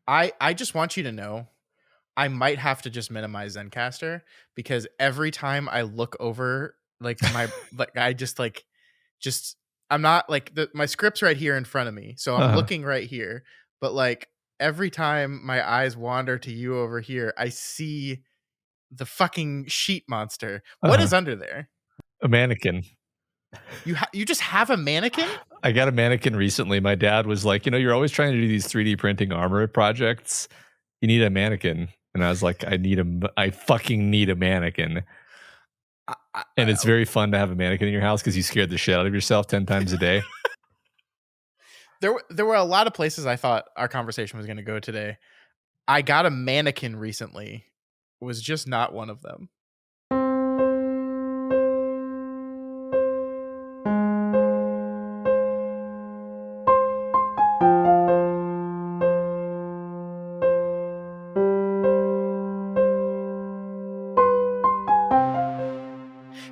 I just want you to know I might have to just minimize Zencaster because every time I look over like my I just I'm not like my script's right here in front of me, so I'm Uh-huh. looking right here, but like every time my eyes wander to you over here, I see the fucking sheet monster. What Uh-huh. is under there? A mannequin. You just have a mannequin? I got a mannequin recently. My dad was like, you're always trying to do these 3D printing armor projects. You need a mannequin. And I was like, I fucking need a mannequin. I, I, And it's I- very fun to have a mannequin in your house because you scared the shit out of yourself 10 times a day. there were a lot of places I thought our conversation was going to go today. I got a mannequin recently. Was just not one of them.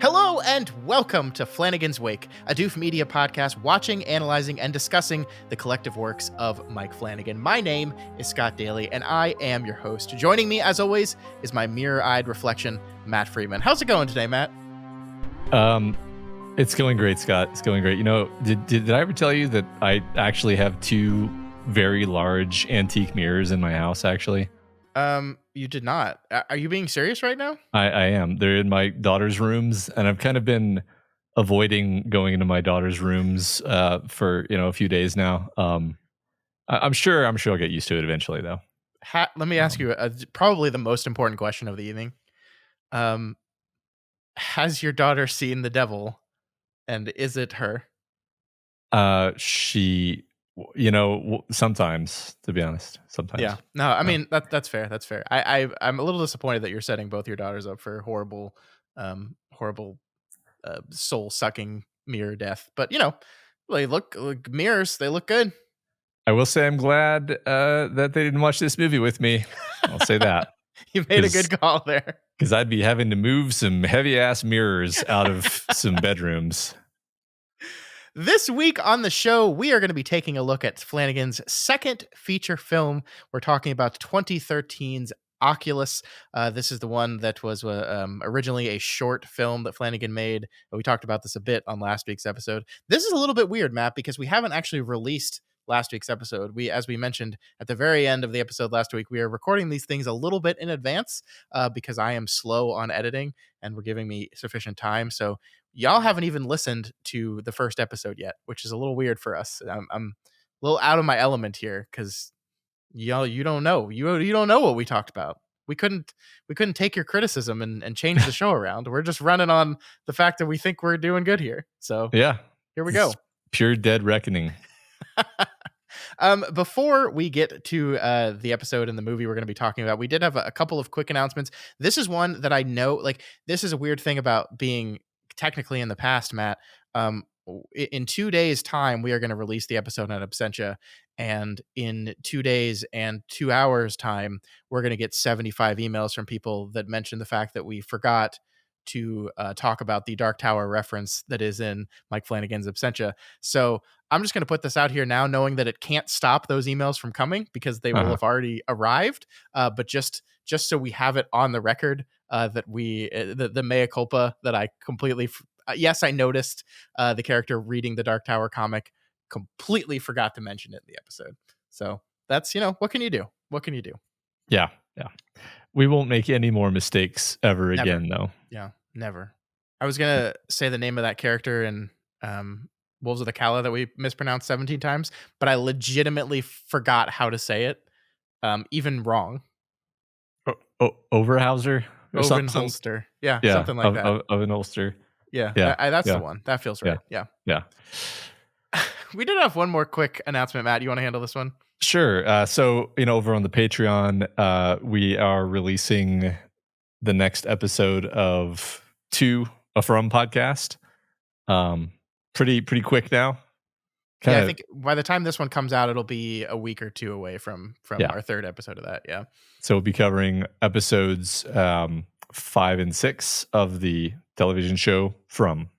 Hello and welcome to Flanagan's Wake, a Doof Media podcast watching, analyzing, and discussing the collective works of Mike Flanagan. My name is Scott Daly, and I am your host. Joining me, as always, is my mirror-eyed reflection, Matt Freeman. How's it going today, Matt? It's going great, Scott. It's going great. Did I ever tell you that I actually have two very large antique mirrors in my house, actually? You did not. Are you being serious right now? I am. They're in my daughter's rooms, and I've kind of been avoiding going into my daughter's rooms for a few days now. I'm sure I'll get used to it eventually, though. Let me ask you probably the most important question of the evening. Has your daughter seen the devil, and is it her? She, sometimes, to be honest, sometimes. Yeah. No, I mean that's fair. That's fair. I'm a little disappointed that you're setting both your daughters up for horrible soul sucking mirror death. But they look mirrors. They look good. I will say I'm glad that they didn't watch this movie with me. I'll say that. You made a good call there. Because I'd be having to move some heavy ass mirrors out of some bedrooms. This week on the show, we are going to be taking a look at Flanagan's second feature film. We're talking about 2013's Oculus. This is the one that was originally a short film that Flanagan made. We talked about this a bit on last week's episode. This is a little bit weird, Matt, because we haven't actually released last week's episode. As we mentioned at the very end of the episode last week, we are recording these things a little bit in advance because I am slow on editing and we're giving me sufficient time. So y'all haven't even listened to the first episode yet, which is a little weird for us. I'm a little out of my element here because you don't know. You don't know what we talked about. We couldn't take your criticism and change the show around. We're just running on the fact that we think we're doing good here. So yeah, here we go. Pure dead reckoning. Before we get to the episode and the movie we're going to be talking about, we did have a couple of quick announcements. This is one that I know, this is a weird thing about being technically in the past, Matt. In 2 days' time, we are going to release the episode on Absentia, and in 2 days and 2 hours' time, we're going to get 75 emails from people that mention the fact that we forgot to talk about the Dark Tower reference that is in Mike Flanagan's Absentia. So I'm just going to put this out here now, knowing that it can't stop those emails from coming because they will have already arrived. But just so we have it on the record, that we the mea culpa that I completely yes, I noticed the character reading the Dark Tower comic, completely forgot to mention it in the episode. So that's what can you do? What can you do? Yeah. We won't make any more mistakes ever Never. again, though. Yeah, never. I was gonna say the name of that character in Wolves of the Kala that we mispronounced 17 times, but I legitimately forgot how to say it, even wrong. Overhauser? Ovenholster. Yeah, something like that. Ovenholster. Yeah, that's the one. That feels right. Yeah. We did have one more quick announcement, Matt. You want to handle this one? Sure. So, over on the Patreon, we are releasing the next episode of a From podcast. Pretty quick now. I think by the time this one comes out, it'll be a week or two away from our third episode of that. Yeah. So we'll be covering episodes 5 and 6 of the television show From.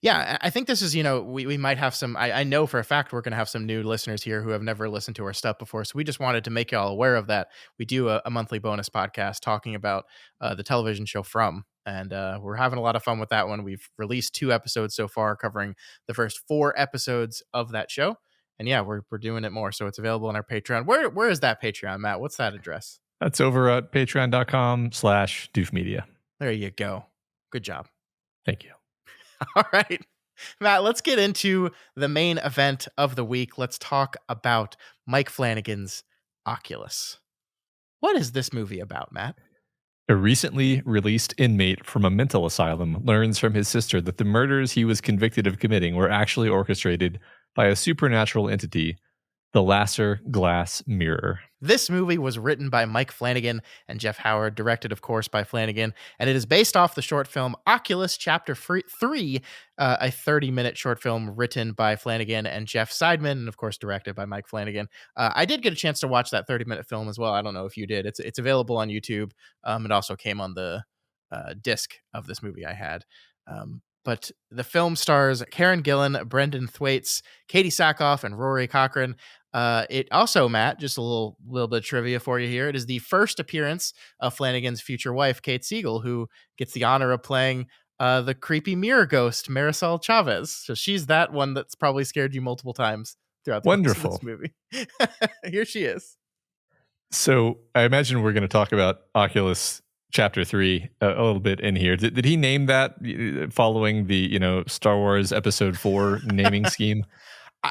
Yeah, I think this is, we might have some, I know for a fact we're going to have some new listeners here who have never listened to our stuff before. So we just wanted to make y'all aware of that. We do a monthly bonus podcast talking about the television show From. And we're having a lot of fun with that one. We've released 2 episodes so far covering the first 4 episodes of that show. And yeah, we're doing it more. So it's available on our Patreon. Where is that Patreon, Matt? What's that address? That's over at patreon.com/doofmedia. There you go. Good job. Thank you. All right, Matt, let's get into the main event of the week. Let's talk about Mike Flanagan's Oculus. What is this movie about, Matt? A recently released inmate from a mental asylum learns from his sister that the murders he was convicted of committing were actually orchestrated by a supernatural entity, the Lasser Glass Mirror. This movie was written by Mike Flanagan and Jeff Howard, directed, of course, by Flanagan, and it is based off the short film Oculus Chapter 3, a 30-minute short film written by Flanagan and Jeff Seidman, and of course directed by Mike Flanagan. I did get a chance to watch that 30-minute film as well. I don't know if you did. It's available on YouTube. It also came on the disc of this movie I had. But the film stars Karen Gillan, Brendan Thwaites, Katie Sackhoff, and Rory Cochrane. It also, Matt, just a little bit of trivia for you here. It is the first appearance of Flanagan's future wife, Kate Siegel, who gets the honor of playing the creepy mirror ghost, Marisol Chavez. So she's that one that's probably scared you multiple times throughout the course of Wonderful. this movie. Here she is. So I imagine we're going to talk about Oculus Chapter 3 a little bit in here. Did he name that following the Star Wars Episode 4 naming scheme?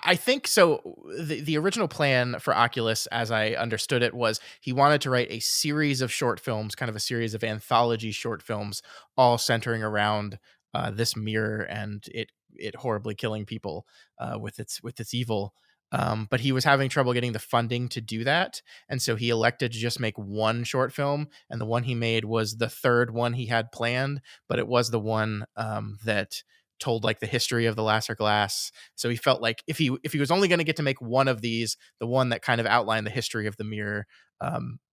I think so. The original plan for Oculus, as I understood it, was he wanted to write a series of short films, kind of a series of anthology short films, all centering around this mirror and it horribly killing people with its evil. But he was having trouble getting the funding to do that, and so he elected to just make one short film. And the one he made was the third one he had planned, but it was the one that told like the history of the Lasser Glass. So he felt like if he was only going to get to make one of these, the one that kind of outlined the history of the mirror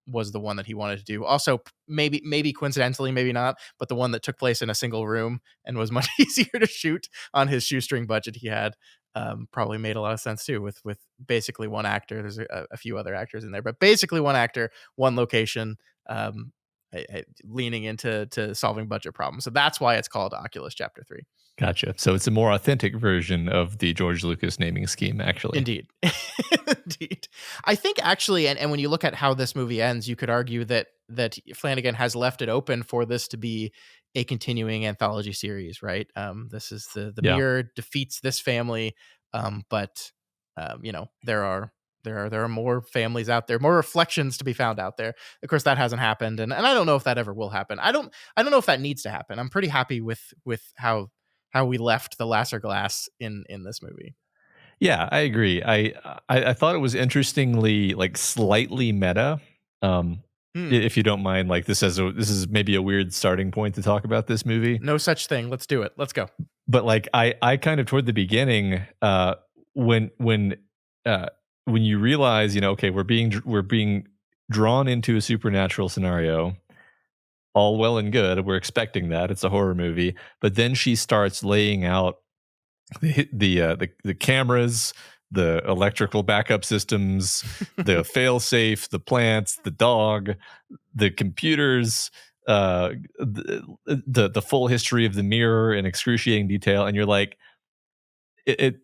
was the one that he wanted to do. Also, maybe coincidentally, maybe not, but the one that took place in a single room and was much easier to shoot on his shoestring budget he had. Probably made a lot of sense too, with basically one actor. There's a few other actors in there, but basically one actor, one location, leaning into solving budget problems. So that's why it's called Oculus Chapter 3. Gotcha. So it's a more authentic version of the George Lucas naming scheme, actually. Indeed. Indeed. I think actually, and when you look at how this movie ends, you could argue that Flanagan has left it open for this to be a continuing anthology series, right? This is the mirror defeats this family, but there are more families out there, more reflections to be found out there. Of course, that hasn't happened, and I don't know if that ever will happen. I don't know if that needs to happen. I'm pretty happy with how we left the Lasser Glass in this movie. Yeah, I agree. I thought it was interestingly like slightly meta. If you don't mind, like this is maybe a weird starting point to talk about this movie. No such thing. Let's do it. Let's go. But like I kind of toward the beginning, when you realize, okay, we're being drawn into a supernatural scenario. All well and good. We're expecting that. It's a horror movie. But then she starts laying out the cameras, the electrical backup systems, the fail-safe, the plants, the dog, the computers, the full history of the mirror in excruciating detail. And you're like, I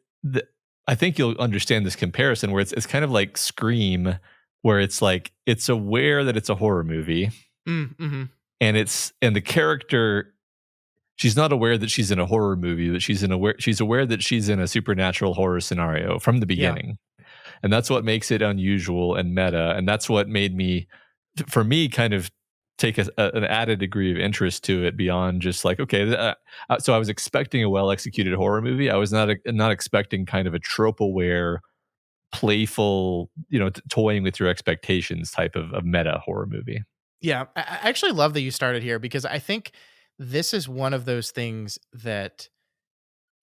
think you'll understand this comparison where it's kind of like Scream, where it's like it's aware that it's a horror movie. Mm-hmm. And the character, she's not aware that she's in a horror movie, but she's aware that she's in a supernatural horror scenario from the beginning. Yeah. And that's what makes it unusual and meta. And that's what made me, for me, kind of take an added degree of interest to it beyond just like, okay, so I was expecting a well-executed horror movie. I was not expecting kind of a trope-aware, playful, toying with your expectations type of meta horror movie. Yeah, I actually love that you started here because I think this is one of those things that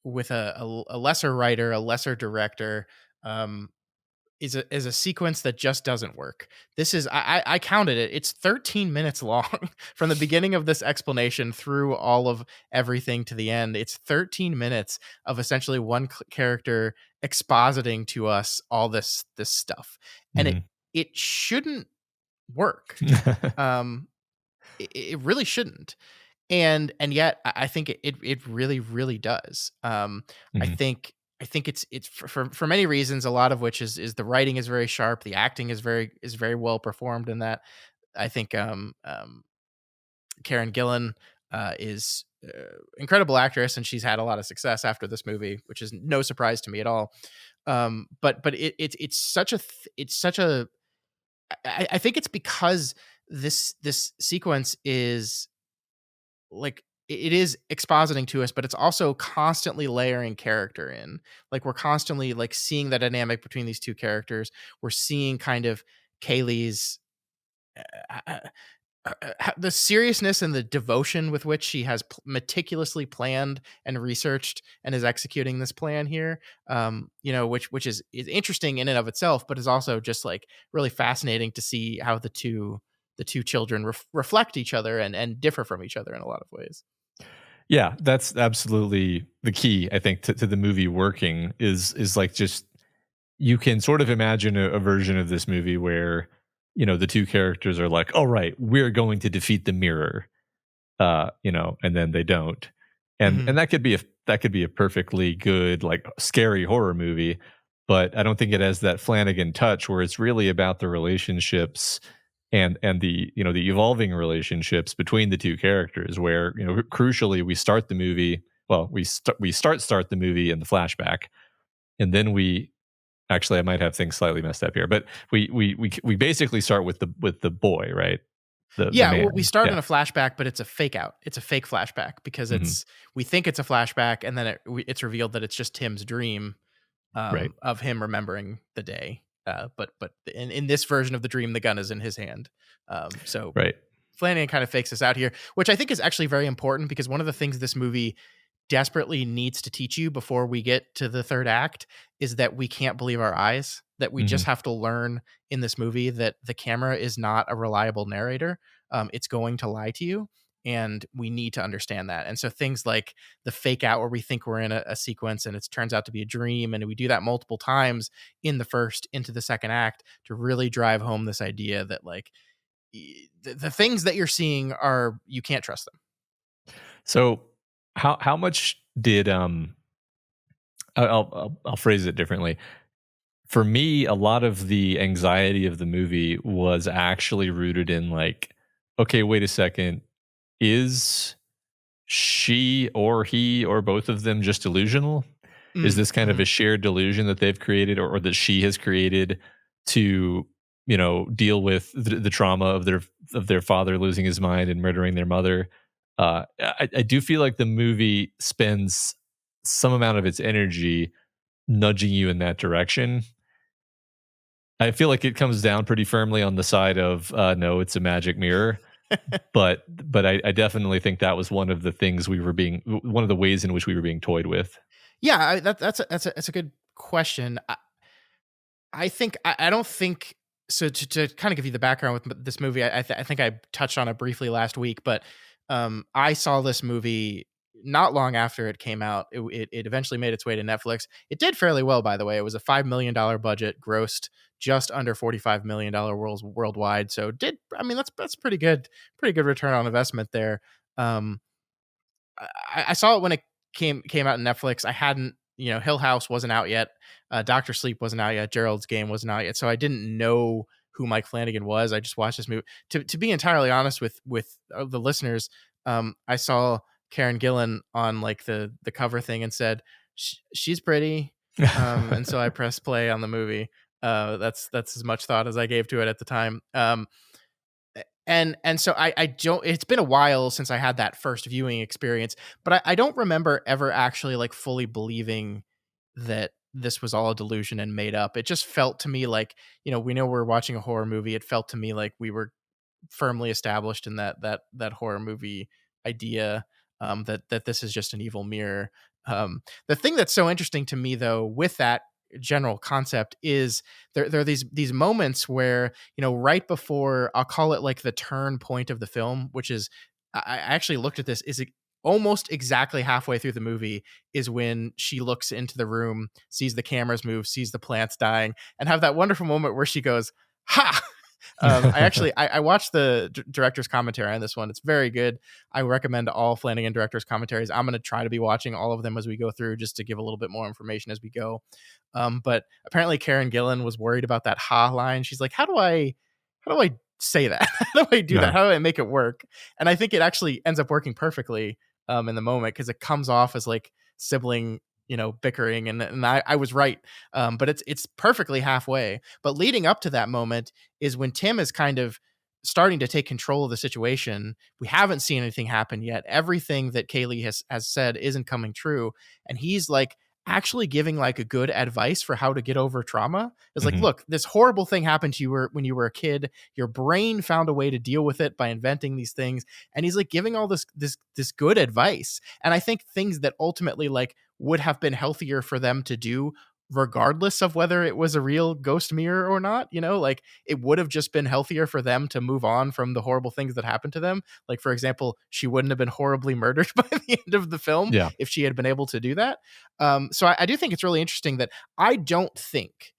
with a lesser writer, a lesser director, is a sequence that just doesn't work. This is I counted it. It's 13 minutes long from the beginning of this explanation through all of everything to the end. It's 13 minutes of essentially one character expositing to us all this stuff, and Mhm. it shouldn't work. Um, it really shouldn't, and yet I think it really really does. I Mhm. think it's for many reasons, a lot of which is the writing is very sharp, the acting is very well performed in that. I think Karen Gillan is incredible actress, and she's had a lot of success after this movie, which is no surprise to me at all. But it's such a it's such a I think it's because this sequence is like it is expositing to us, but it's also constantly layering character in. Like we're constantly like seeing the dynamic between these two characters. We're seeing kind of Kaylee's uh, the seriousness and the devotion with which she has meticulously planned and researched and is executing this plan here. Which is interesting in and of itself, but is also just like really fascinating to see how the two children reflect each other and differ from each other in a lot of ways. Yeah, that's absolutely the key, I think, to the movie working is like just you can sort of imagine a version of this movie where, the two characters are like, all right, we're going to defeat the mirror, and then they don't. And Mhm. that could be a perfectly good, like scary horror movie, but I don't think it has that Flanagan touch where it's really about the relationships and the evolving relationships between the two characters where, crucially we start the movie well, we start the movie in the flashback, and then we actually, I might have things slightly messed up here, but we basically start with the boy, right? The Yeah, well, we man. start Yeah. in a flashback, but it's a fake out. It's a fake flashback because Mhm. we think it's a flashback, and then it's revealed that it's just Tim's dream Right. of him remembering the day. But in this version of the dream, the gun is in his hand. So Right. Flanagan kind of fakes us out here, which I think is actually very important because one of the things this movie desperately needs to teach you before we get to the third act is that we can't believe our eyes, that we Mhm. just have to learn in this movie that the camera is not a reliable narrator. It's going to lie to you. And we need to understand that. And so things like the fake out where we think we're in a sequence and it turns out to be a dream. And we do that multiple times in the first into the second act to really drive home this idea that like the things that you're seeing are you can't trust them. So how much did I'll phrase it differently. For me, a lot of the anxiety of the movie was actually rooted in like, okay, wait a second, is she or he or both of them just delusional? Is this kind of Mm-hmm. a shared delusion that they've created, or that she has created to, deal with the trauma of their father losing his mind and murdering their mother? I do feel like the movie spends some amount of its energy nudging you in that direction. I feel like it comes down pretty firmly on the side of no, it's a magic mirror. But I definitely think that was one of the ways in which we were being toyed with. Yeah, that's a good question. I think I don't think so. To kind of give you the background with this movie, I think I touched on it briefly last week, but I saw this movie not long after it came out. It eventually made its way to Netflix. It did fairly well, by the way. It was a $5 million budget, grossed just under $45 million worldwide. So did I mean that's pretty good return on investment there. Um, I saw it when it came out on Netflix. I hadn't, Hill House wasn't out yet. Doctor Sleep wasn't out yet. Gerald's Game wasn't out yet. So I didn't know who Mike Flanagan was. I just watched this movie. To be entirely honest with the listeners, I saw Karen Gillan on like the cover thing and said she's pretty. And so I pressed play on the movie. That's as much thought as I gave to it at the time. And so I don't it's been a while since I had that first viewing experience, but I don't remember ever actually like fully believing that this was all a delusion and made up. It just felt to me like, we know we're watching a horror movie. It felt to me like we were firmly established in that horror movie idea, that this is just an evil mirror. The thing that's so interesting to me though with that general concept is there are these moments where, right before, I'll call it like the turn point of the film, which is, I actually looked at this, is it almost exactly halfway through the movie is when she looks into the room, sees the cameras move, sees the plants dying, and have that wonderful moment where she goes, "Ha!" I watched the director's commentary on this one. It's very good. I recommend all Flanagan director's commentaries. I'm going to try to be watching all of them as we go through, just to give a little bit more information as we go. But apparently Karen Gillan was worried about that "ha" line. She's like, how do I say that? How do I do that? Yeah. How do I make it work? And I think it actually ends up working perfectly in the moment, because it comes off as like sibling, bickering, and I was right. But it's perfectly halfway. But leading up to that moment is when Tim is kind of starting to take control of the situation. We haven't seen anything happen yet. Everything that Kaylee has said isn't coming true. And he's like actually giving like a good advice for how to get over trauma. It's like, Mhm. look, this horrible thing happened to you when you were a kid. Your brain found a way to deal with it by inventing these things. And he's like giving all this good advice. And I think things that ultimately like would have been healthier for them to do, regardless of whether it was a real ghost mirror or not, like it would have just been healthier for them to move on from the horrible things that happened to them. Like, for example, she wouldn't have been horribly murdered by the end of the film Yeah. if she had been able to do that. So I do think it's really interesting that I don't think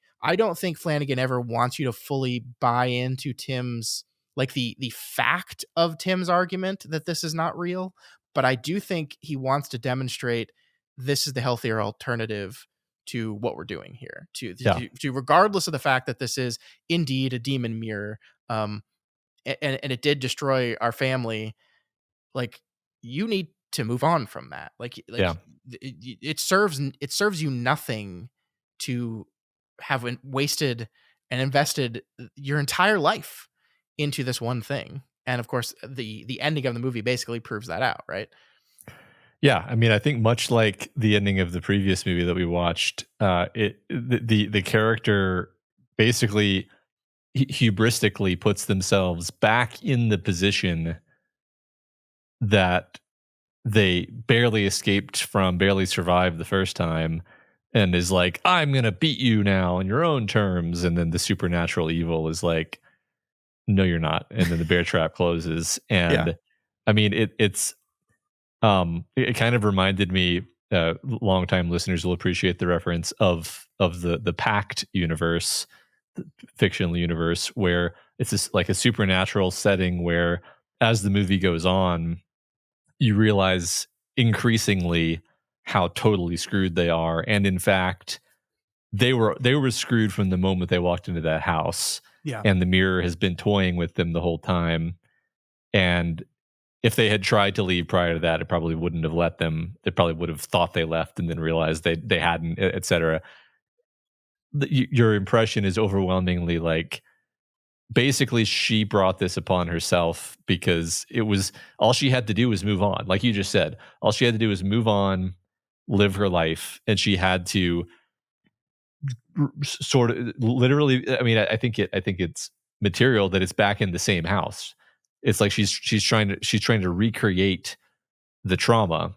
Flanagan ever wants you to fully buy into Tim's, like the fact of Tim's argument that this is not real, but I do think he wants to demonstrate this is the healthier alternative to what we're doing here. Yeah. To regardless of the fact that this is indeed a demon mirror, and it did destroy our family, like, you need to move on from that. Yeah. It serves you nothing to have wasted and invested your entire life into this one thing. And of course, the ending of the movie basically proves that out, right? Yeah, I mean, I think much like the ending of the previous movie that we watched, the character basically hubristically puts themselves back in the position that they barely escaped from, barely survived the first time, and is like, "I'm gonna beat you now on your own terms." And then the supernatural evil is like, "No, you're not." And then the bear trap closes, Yeah. and I mean, it kind of reminded me. Longtime listeners will appreciate the reference of the Pact universe, the fictional universe, where it's this like a supernatural setting where, as the movie goes on, you realize increasingly how totally screwed they are, and in fact, they were screwed from the moment they walked into that house, Yeah. and the mirror has been toying with them the whole time, and if they had tried to leave prior to that, it probably wouldn't have let them. They probably would have thought they left and then realized they hadn't, etc. Your impression is overwhelmingly like, basically she brought this upon herself because it was all she had to do was move on. Like you just said, all she had to do was move on, live her life, and she had to sort of literally. I mean, I think it's material that it's back in the same house. It's like she's trying to recreate the trauma,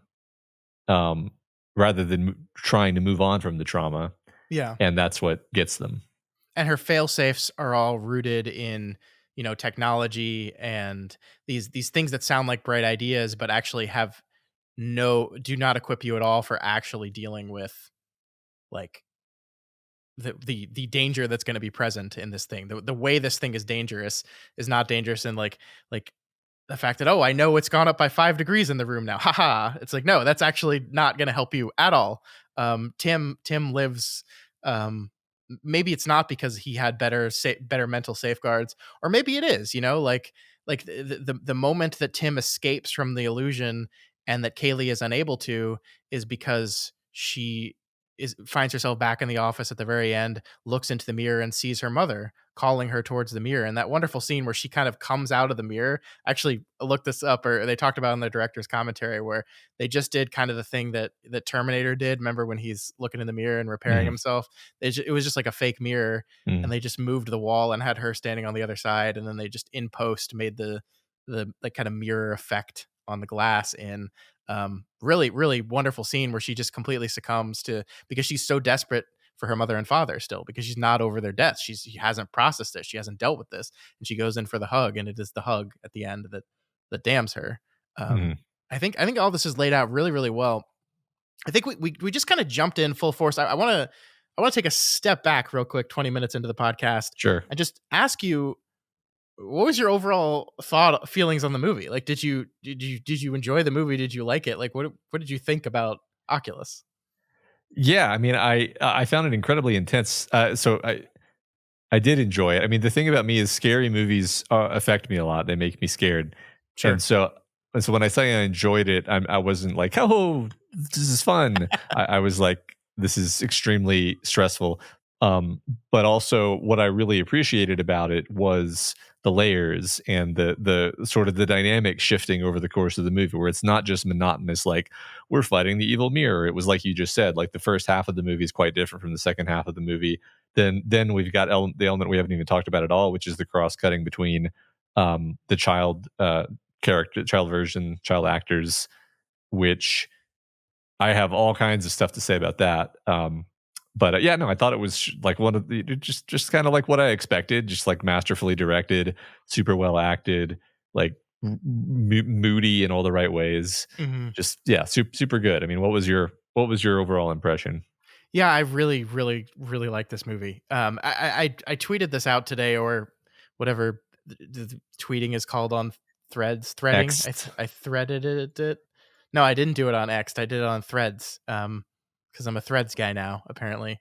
um, rather than trying to move on from the trauma, Yeah. and that's what gets them. And her fail safes are all rooted in, technology and these things that sound like bright ideas, but actually have do not equip you at all for actually dealing with, like, the danger that's going to be present in this thing. The way this thing is dangerous is not dangerous in like the fact that, oh, I know it's gone up by 5 degrees in the room now. Haha. It's like, no, that's actually not going to help you at all. Tim lives. Maybe it's not because he had better mental safeguards, or maybe it is. Like the moment that Tim escapes from the illusion and that Kaylee is unable to, is because she finds herself back in the office at the very end, looks into the mirror and sees her mother calling her towards the mirror. And that wonderful scene where she kind of comes out of the mirror. Actually, I looked this up, or they talked about in the director's commentary, where they just did kind of the thing that Terminator did. Remember when he's looking in the mirror and repairing Mhm. himself? It was just like a fake mirror, Mm. and they just moved the wall and had her standing on the other side, and then they just in post made the like kind of mirror effect on the glass in. Really, really wonderful scene where she just completely succumbs to, because she's so desperate for her mother and father still, because she's not over their deaths. She hasn't processed this. She hasn't dealt with this. And she goes in for the hug, and it is the hug at the end that damns her. Um, Mhm. I think all this is laid out really, really well. I think we just kind of jumped in full force. I want to take a step back real quick, 20 minutes into the podcast, Sure. and just ask you, what was your overall thought feelings on the movie? Like, did you enjoy the movie? Did you like it? Like, what did you think about Oculus? Yeah, I mean, I found it incredibly intense. So I did enjoy it. I mean, the thing about me is scary movies affect me a lot. They make me scared, and Sure. so when I say I enjoyed it, I wasn't like, oh, this is fun. I was like, this is extremely stressful. But also, what I really appreciated about it was the layers and the sort of the dynamic shifting over the course of the movie, where it's not just monotonous, like we're fighting the evil mirror. It was like you just said, like the first half of the movie is quite different from the second half of the movie. Then we've got the element we haven't even talked about at all, which is the cross cutting between the child version, child actors, which I have all kinds of stuff to say about that. But yeah, no, I thought it was like one of the just kind of like what I expected, just like masterfully directed, super well acted, like moody in all the right ways. Hmm. Just yeah, super good. I mean, what was your overall impression? Yeah, I really, really, really like this movie. I tweeted this out today, or whatever the tweeting is called on Threads. Threading. X, I threaded it. No, I didn't do it on X. I did it on Threads. Because I'm a Threads guy now, apparently.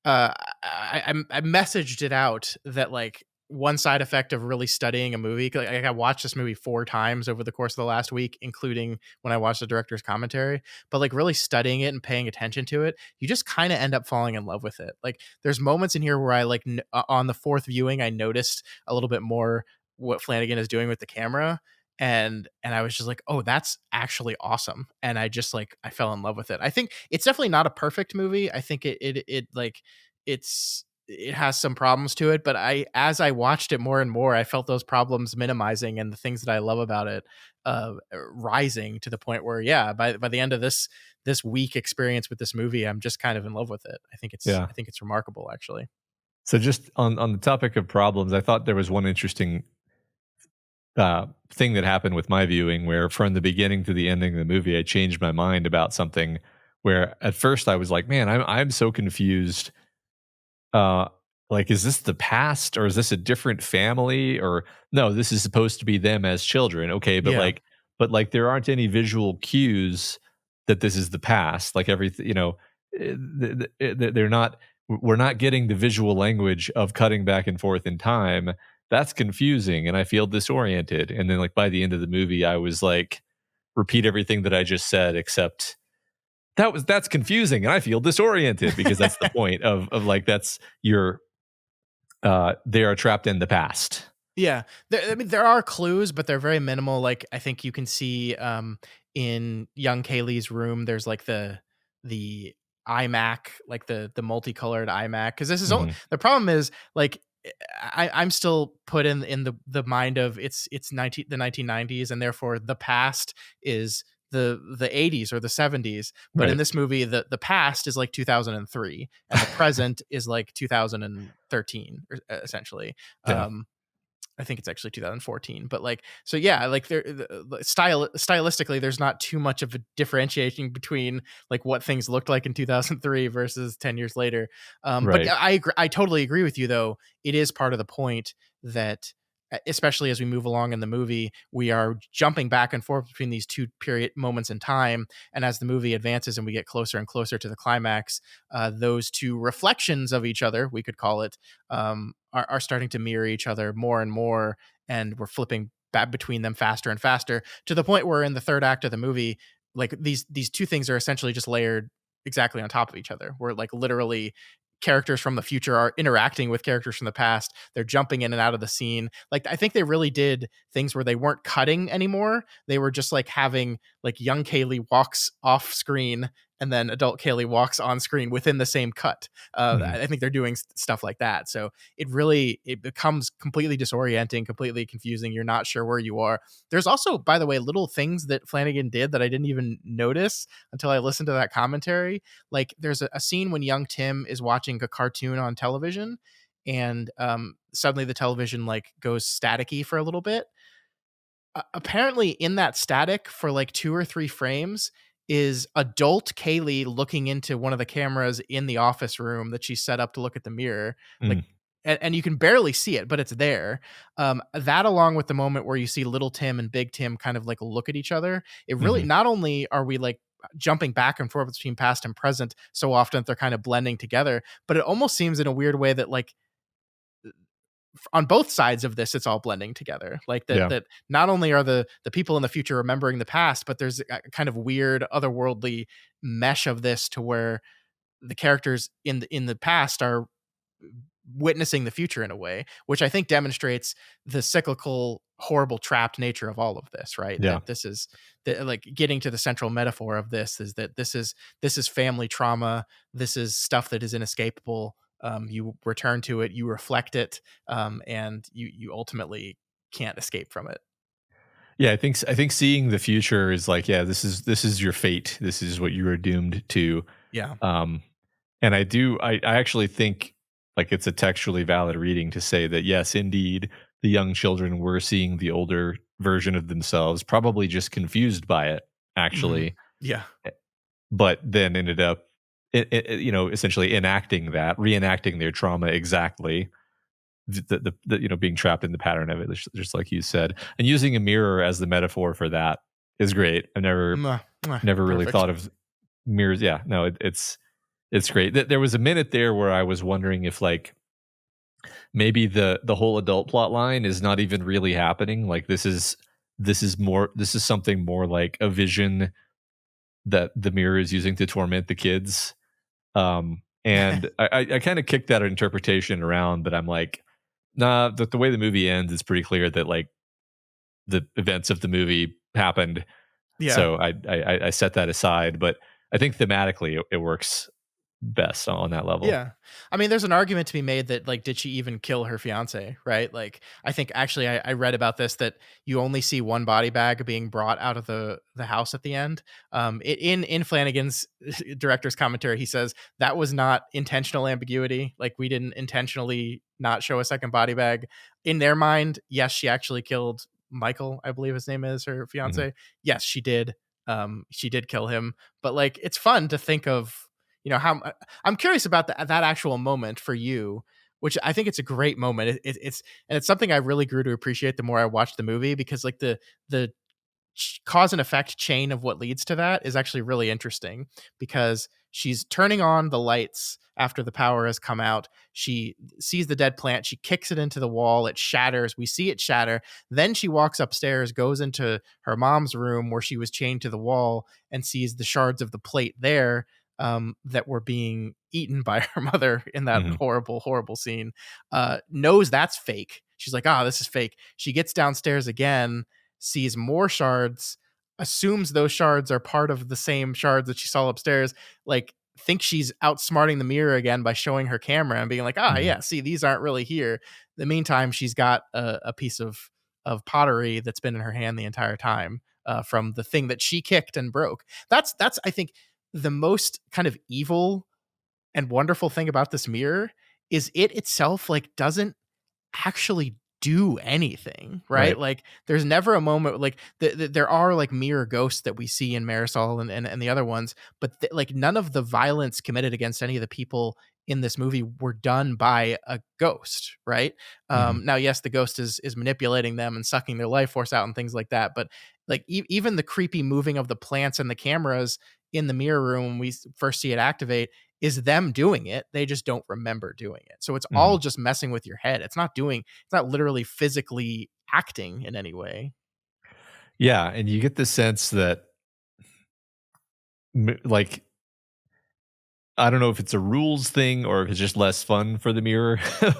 I messaged it out that, like, one side effect of really studying a movie, 'cause, like, I watched this movie 4 times over the course of the last week, including when I watched the director's commentary. But, like, really studying it and paying attention to it, you just kind of end up falling in love with it. Like, there's moments in here where I, like, on the fourth viewing, I noticed a little bit more what Flanagan is doing with the camera, and I was just like, oh, that's actually awesome. And I just, like, I fell in love with it. I think it's definitely not a perfect movie. I think it like it has some problems to it, but as I watched it more and more, I felt those problems minimizing, and the things that I love about it rising to the point where, yeah, by the end of this week experience with this movie, I'm just kind of in love with it. yeah. I think it's remarkable, actually. So just on the topic of problems, I thought there was one interesting thing that happened with my viewing, where from the beginning to the ending of the movie, I changed my mind about something. Where at first I was like, man, I'm so confused. Uh, like, is this the past, or is this a different family, or no? This is supposed to be them as children, okay? But Yeah. like, there aren't any visual cues that this is the past. Like everything, they're not. We're not getting the visual language of cutting back and forth in time. That's confusing, and I feel disoriented. And then, like, by the end of the movie, I was like, repeat everything that I just said, except that's confusing, and I feel disoriented, because that's the point of like, that's your they are trapped in the past. Yeah, I mean, there are clues, but they're very minimal. Like, I think you can see in young Kaylee's room, there's like the iMac, like the multicolored iMac. Because Mhm. the problem is, like, I'm still put in the mind of it's the 1990s, and therefore the past is the 80s or the 70s. But in Right. this movie, the past is like 2003, and the present is like 2013, essentially. Yeah. Um, I think it's actually 2014, but, like, so yeah, like, stylistically, there's not too much of a differentiating between, like, what things looked like in 2003 versus 10 years later. But Right. yeah, I totally agree with you, though. It is part of the point that, especially as we move along in the movie, we are jumping back and forth between these two period moments in time. And as the movie advances and we get closer and closer to the climax, those two reflections of each other, we could call it, are starting to mirror each other more and more, and we're flipping back between them faster and faster, to the point where in the third act of the movie, like, these two things are essentially just layered exactly on top of each other. Where, like, literally characters from the future are interacting with characters from the past. They're jumping in and out of the scene. Like, I think they really did things where they weren't cutting anymore. They were just, like, having, like, young Kaylee walks off screen, and then adult Kaylee walks on screen within the same cut. Mhm. I think they're doing stuff like that. So it becomes completely disorienting, completely confusing. You're not sure where you are. There's also, by the way, little things that Flanagan did that I didn't even notice until I listened to that commentary. Like there's a scene when young Tim is watching a cartoon on television, and suddenly the television like goes staticky for a little bit. Apparently in that static for like 2 or 3 frames is adult Kaylee looking into one of the cameras in the office room that she set up to look at the mirror. Like, Mm. and you can barely see it, but it's there. That along with the moment where you see little Tim and big Tim kind of like look at each other, it really, Mhm. not only are we like jumping back and forth between past and present so often that they're kind of blending together, but it almost seems in a weird way that like on both sides of this it's all blending together, like Yeah. that not only are the people in the future remembering the past, but there's a kind of weird otherworldly mesh of this to where the characters in the past are witnessing the future in a way, which I think demonstrates the cyclical, horrible, trapped nature of all of this, right? Yeah. That this is like getting to the central metaphor of this is that this is family trauma. This is stuff that is inescapable. You return to it, you reflect it, and you ultimately can't escape from it. Yeah, I think seeing the future is like, yeah, this is your fate. This is what you are doomed to. Yeah. Um, and I actually think like it's a textually valid reading to say that yes, indeed, the young children were seeing the older version of themselves, probably just confused by it, Hmm. actually, Yeah. but then ended up, essentially enacting that, reenacting their trauma exactly, being trapped in the pattern of it, just like you said, and using a mirror as the metaphor for that is great. I never Mwah, mwah. never really Perfect. thought of mirrors. Yeah, no, it's great. There was a minute there where I was wondering if like maybe the whole adult plot line is not even really happening. Like this is something more like a vision that the mirror is using to torment the kids. And I kind of kicked that interpretation around, but I'm like, nah, the way the movie ends, it's pretty clear that like the events of the movie happened. Yeah. So I set that aside, but I think thematically it works best on that level. Yeah. I mean, there's an argument to be made that, like, did she even kill her fiance? Right. Like, I think actually I read about this that you only see one body bag being brought out of the house at the end. In Flanagan's director's commentary, he says that was not intentional ambiguity. Like, we didn't intentionally not show a second body bag. In their mind, yes, she actually killed Michael, I believe his name is, her Mhm. fiance. Yes, she did. She did kill him. But like, it's fun to think of, how I'm curious about that actual moment for you, which I think it's a great moment. It's something I really grew to appreciate the more I watched the movie, because like the cause and effect chain of what leads to that is actually really interesting, because she's turning on the lights after the power has come out. She sees the dead plant, she kicks it into the wall, it shatters, we see it shatter. Then she walks upstairs, goes into her mom's room where she was chained to the wall, and sees the shards of the plate there, that were being eaten by her mother in that Mhm. horrible, horrible scene. Knows that's fake. She's like, ah, this is fake. She gets downstairs again, sees more shards, assumes those shards are part of the same shards that she saw upstairs, like thinks she's outsmarting the mirror again by showing her camera and being like, ah, Mhm. yeah, see, these aren't really here. In the meantime, she's got a piece of pottery that's been in her hand the entire time, from the thing that she kicked and broke. That's I think the most kind of evil and wonderful thing about this mirror is it itself like doesn't actually do anything, right? Right. Like there's never a moment like there are like mirror ghosts that we see in Marisol and the other ones, but like none of the violence committed against any of the people in this movie were done by a ghost, right? Mhm. Now, yes, the ghost is manipulating them and sucking their life force out and things like that, but like even the creepy moving of the plants and the cameras in the mirror room when we first see it activate is them doing it. They just don't remember doing it. So it's all Mhm. just messing with your head. It's not literally physically acting in any way. Yeah, and you get the sense that like I don't know if it's a rules thing or if it's just less fun for the mirror,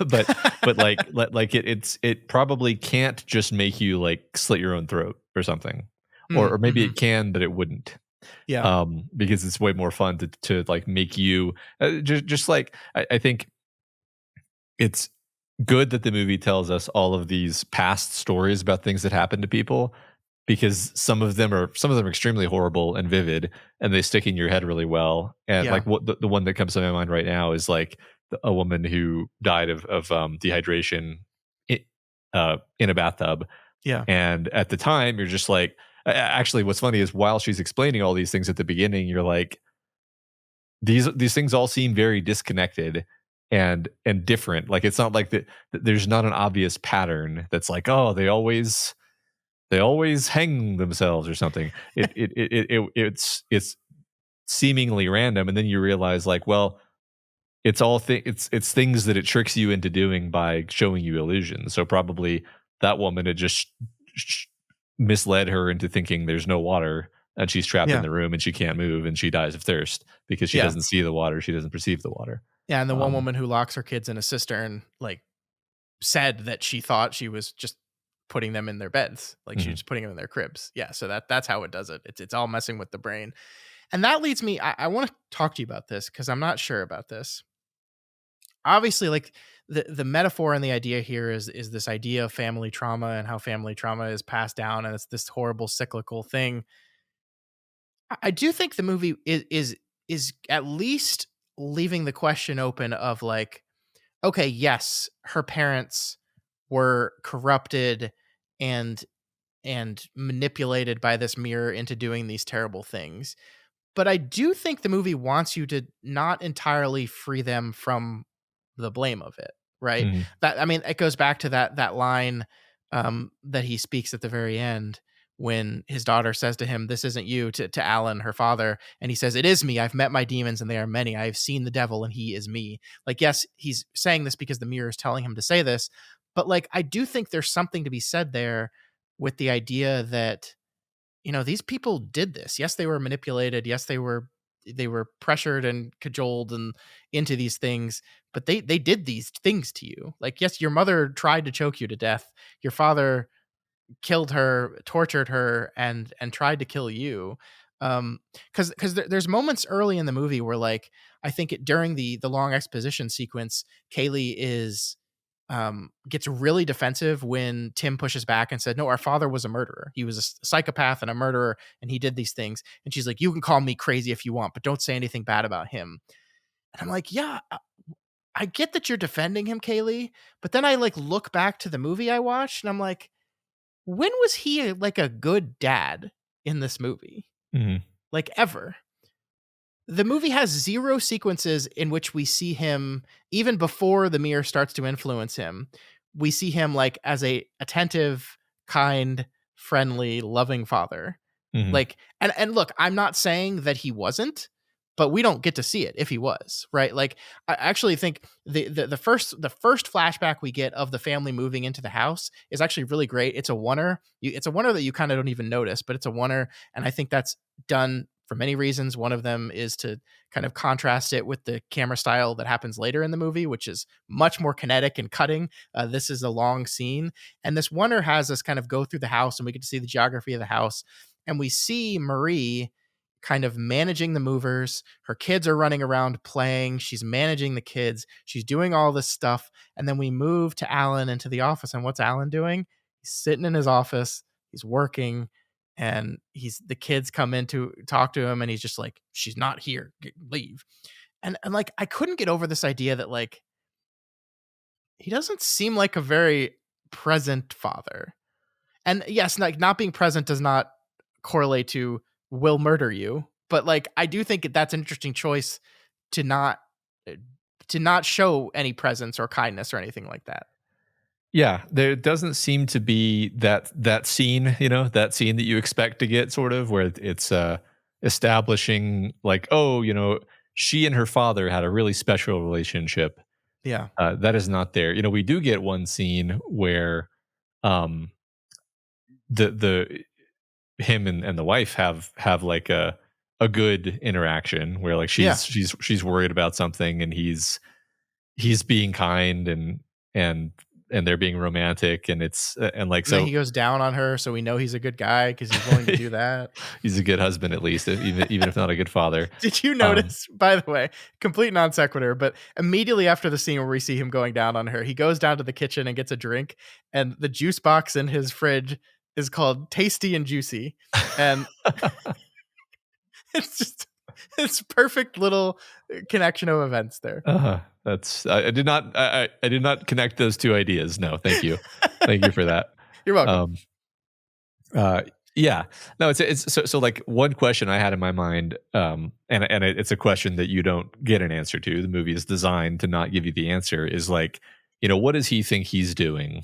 but like it probably can't just make you like slit your own throat or something, or Mm, maybe mhm. it can, but it wouldn't. Yeah. because it's way more fun to like make you just like I think it's good that the movie tells us all of these past stories about things that happened to people, because some of them are extremely horrible and vivid, and they stick in your head really well. And Yeah. like what the one that comes to my mind right now is like a woman who died of dehydration in a bathtub. Yeah. And at the time you're just like, actually what's funny is while she's explaining all these things at the beginning, you're like, these things all seem very disconnected and different. Like it's not like there's not an obvious pattern that's like, oh, they always hang themselves or something. It's seemingly random, and then you realize like, well, it's things that it tricks you into doing by showing you illusions. So probably that woman had just sh- misled her into thinking there's no water, and she's trapped in Yeah. the room and she can't move and she dies of thirst because she Yeah. doesn't see the water, she doesn't perceive the water. Yeah. And the one Um, woman who locks her kids in a cistern, like, said that she thought she was just putting them in their beds, like she was mhm. just putting them in their cribs. Yeah. So that's how it does it. It's all messing with the brain. And that leads me, I want to talk to you about this because I'm not sure about this. Obviously, like the metaphor and the idea here is this idea of family trauma and how family trauma is passed down, and it's this horrible cyclical thing. I do think the movie is at least leaving the question open of like, okay, yes, her parents were corrupted and manipulated by this mirror into doing these terrible things. But I do think the movie wants you to not entirely free them from the blame of it, right? Mhm. That, I mean, it goes back to that line that he speaks at the very end when his daughter says to him, "This isn't you," to Alan, her father, and he says, "It is me. I've met my demons, and they are many. I have seen the devil, and he is me." Like, yes, he's saying this because the mirror is telling him to say this, but like, I do think there's something to be said there with the idea that, you know, these people did this. Yes, they were manipulated. Yes, they were pressured and cajoled and into these things, but they did these things to you. Like, yes, your mother tried to choke you to death. Your father killed her, tortured her, and tried to kill you. Because there's moments early in the movie where, like, I think during the long exposition sequence, Kaylee is gets really defensive when Tim pushes back and said, "No, our father was a murderer. He was a psychopath and a murderer, and he did these things." And she's like, "You can call me crazy if you want, but don't say anything bad about him." And I'm like, "Yeah, I get that you're defending him, Kaylee," but then I like look back to the movie I watched, and I'm like, when was he like a good dad in this movie? Mhm. Like, ever? The movie has 0 sequences in which we see him even before the mirror starts to influence him. We see him, like, as a attentive, kind, friendly, loving father. Mhm. Like, and look, I'm not saying that he wasn't, but we don't get to see it if he was, right? Like, I actually think the first flashback we get of the family moving into the house is actually really great. It's a oneer. It's a oneer that you kind of don't even notice, but it's a oneer, and I think that's done for many reasons. One of them is to kind of contrast it with the camera style that happens later in the movie, which is much more kinetic and cutting. This is a long scene, and this oneer has us kind of go through the house, and we get to see the geography of the house, and we see Marie kind of managing the movers. Her kids are running around playing. She's managing the kids. She's doing all this stuff. And then we move to Alan into the office. And what's Alan doing? He's sitting in his office. He's working. And the kids come in to talk to him. And he's just like, "She's not here. Leave." And like, I couldn't get over this idea that, like, he doesn't seem like a very present father. And yes, like, not being present does not correlate to will murder you, but like, I do think that's an interesting choice to not uh, to not show any presence or kindness or anything like that. Yeah, there doesn't seem to be that scene, that scene that you expect to get, sort of, where it's establishing like, oh, she and her father had a really special relationship. Yeah. That is not there. We do get one scene where um the him and the wife have like a good interaction where like Yeah. she's worried about something, and he's being kind and they're being romantic, and it's and like And then so he goes down on her, so we know he's a good guy because he's willing to do that. he's a good husband, at least, even if not a good father. Did you Um, notice, by the way, complete non sequitur, but immediately after the scene where we see him going down on her, he goes down to the kitchen and gets a drink, and the juice box in his fridge is called Tasty and Juicy. And it's just, it's perfect little connection of events there. that's I did not connect those two ideas. No, thank you for that. You're welcome. Um, uh, yeah, no, it's so like one question I had in my mind, and it's a question that you don't get an answer to. The movie is designed to not give you the answer. Is like, what does he think he's doing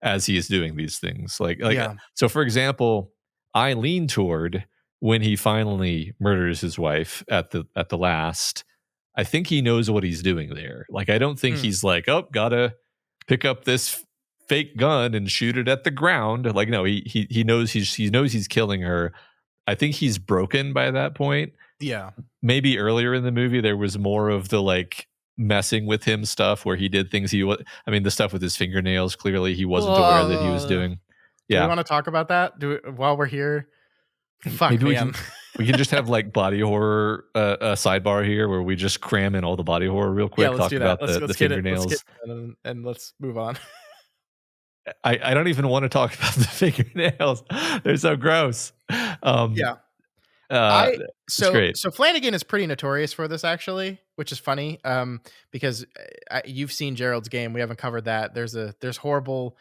as he is doing these things? Yeah. So for example, I lean toward when he finally murders his wife at the last. I think he knows what he's doing there. Like, I don't think Mm. he's like, oh, gotta pick up this fake gun and shoot it at the ground. Like, no, he knows he's killing her. I think he's broken by that point. Yeah. Maybe earlier in the movie there was more of the like messing with him stuff where he did things the stuff with his fingernails, clearly he wasn't aware that he was doing. Do we Yeah. want to talk about that? While we're here? Fuck, Maybe man. we can just have like body horror a sidebar here where we just cram in all the body horror real quick. Yeah, let's Talk do that. about Let's the get it. fingernails. Let's get it and let's move on. I don't even want to talk about the fingernails. They're so gross. Yeah. It's great. So Flanagan is pretty notorious for this, actually, which is funny. Because you've seen Gerald's Game. We haven't covered that. There's horrible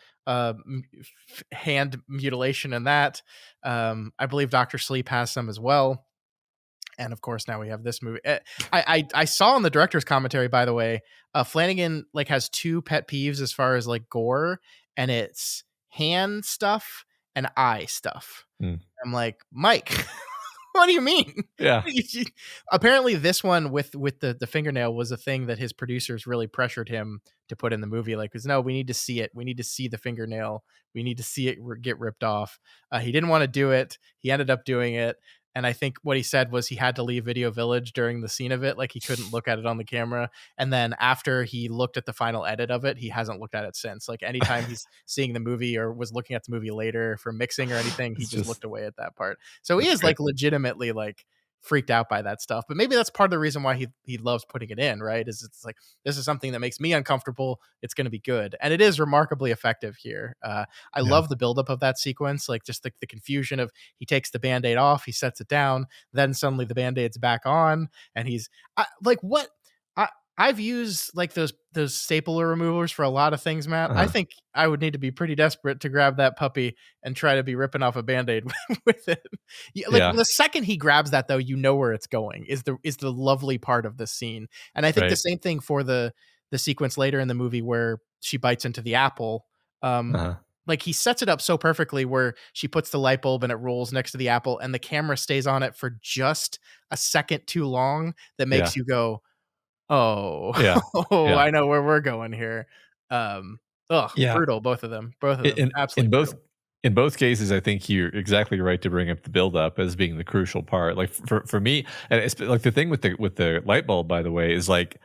hand mutilation in that. I believe Doctor Sleep has some as well. And of course, now we have this movie. I saw in the director's commentary, by the way, Flanagan like has two pet peeves as far as like gore, and it's hand stuff and eye stuff. Mm. I'm like, Mike, what do you mean? Yeah. Apparently this one with the fingernail was a thing that his producers really pressured him to put in the movie. Like, because no, we need to see it. We need to see the fingernail. We need to see it get ripped off. He didn't want to do it. He ended up doing it. And I think what he said was he had to leave Video Village during the scene of it. Like, he couldn't look at it on the camera. And then after he looked at the final edit of it, he hasn't looked at it since. Like, anytime he's seeing the movie or was looking at the movie later for mixing or anything, he just looked away at that part. So he is great. like legitimately like freaked out by that stuff. But maybe that's part of the reason why he loves putting it in, right? Is it's like, this is something that makes me uncomfortable. It's going to be good. And it is remarkably effective here. I love the buildup of that sequence, like just the confusion of he takes the Band-Aid off, he sets it down, then suddenly the Band-Aid's back on, and he's like, what? I've used like those stapler removers for a lot of things, Matt. I think I would need to be pretty desperate to grab that puppy and try to be ripping off a Band-Aid with it. The second he grabs that, though, you know where it's going is the lovely part of the scene. And I think the same thing for the sequence later in the movie where she bites into the apple. Like, he sets it up so perfectly where she puts the light bulb and it rolls next to the apple and the camera stays on it for just a second too long. That makes you go, oh, Yeah. Yeah. I know where we're going here. Brutal. Both of them. Absolutely. In both cases, I think you're exactly right to bring up the build-up as being the crucial part. Like for me, and it's like the thing with the light bulb, by the way, is like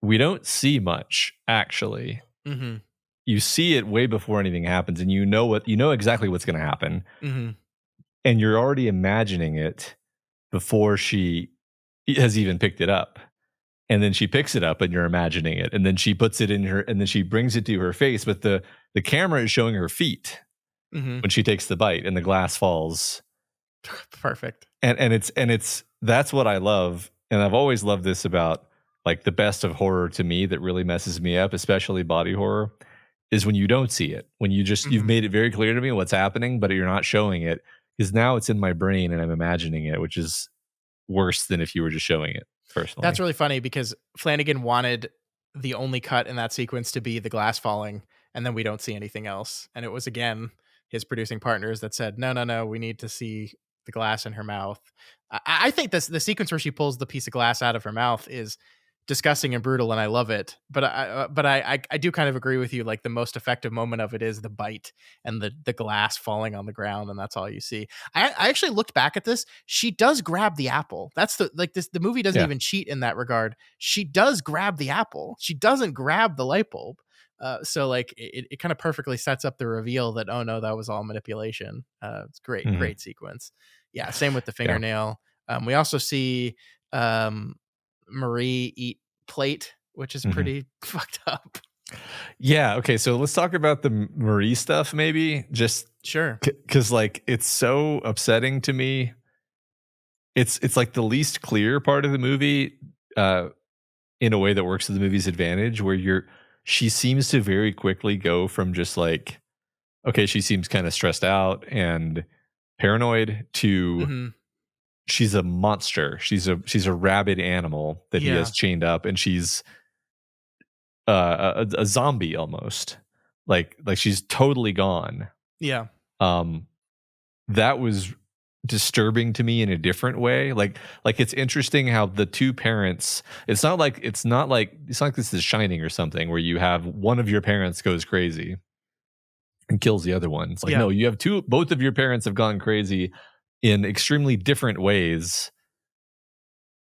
we don't see much actually. Mm-hmm. You see it way before anything happens, and you know exactly what's going to happen, and you're already imagining it before she has even picked it up. And then she picks it up and you're imagining it. And then she puts it in her, and then she brings it to her face. But the camera is showing her feet when she takes the bite and the glass falls. Perfect. And it's that's what I love. And I've always loved this about like the best of horror to me that really messes me up, especially body horror, is when you don't see it. When you just, you've made it very clear to me what's happening, but you're not showing it. Because now it's in my brain and I'm imagining it, which is worse than if you were just showing it. Personally. That's really funny because Flanagan wanted the only cut in that sequence to be the glass falling, and then we don't see anything else. And it was, again, his producing partners that said, no, we need to see the glass in her mouth. I think the sequence where she pulls the piece of glass out of her mouth is disgusting and brutal, and I love it. But I do kind of agree with you. Like, the most effective moment of it is the bite and the glass falling on the ground, and that's all you see. I actually looked back at this. She does grab the apple. That's the movie doesn't even cheat in that regard. She does grab the apple. She doesn't grab the light bulb. So like it kind of perfectly sets up the reveal that, oh no, that was all manipulation. It's great, Mhm. great sequence. Yeah, same with the Yeah. fingernail. We also see um, Marie eat plate, which is Mhm. pretty fucked up. Yeah, okay, so let's talk about the Marie stuff maybe, just Sure. because like, it's so upsetting to me. It's, like, the least clear part of the movie, uh, in a way that works to the movie's advantage, where she seems to very quickly go from just, like, okay, she seems kinda stressed out and paranoid, to Hmm. she's a monster. She's a rabid animal that he has Yeah. chained up, and she's a zombie almost. Like she's totally gone. Yeah. Um, that was disturbing to me in a different way. Like it's interesting how the two parents. It's not like this is Shining or something where you have one of your parents goes crazy and kills the other one. It's like, Yeah. no, you have both of your parents have gone crazy in extremely different ways.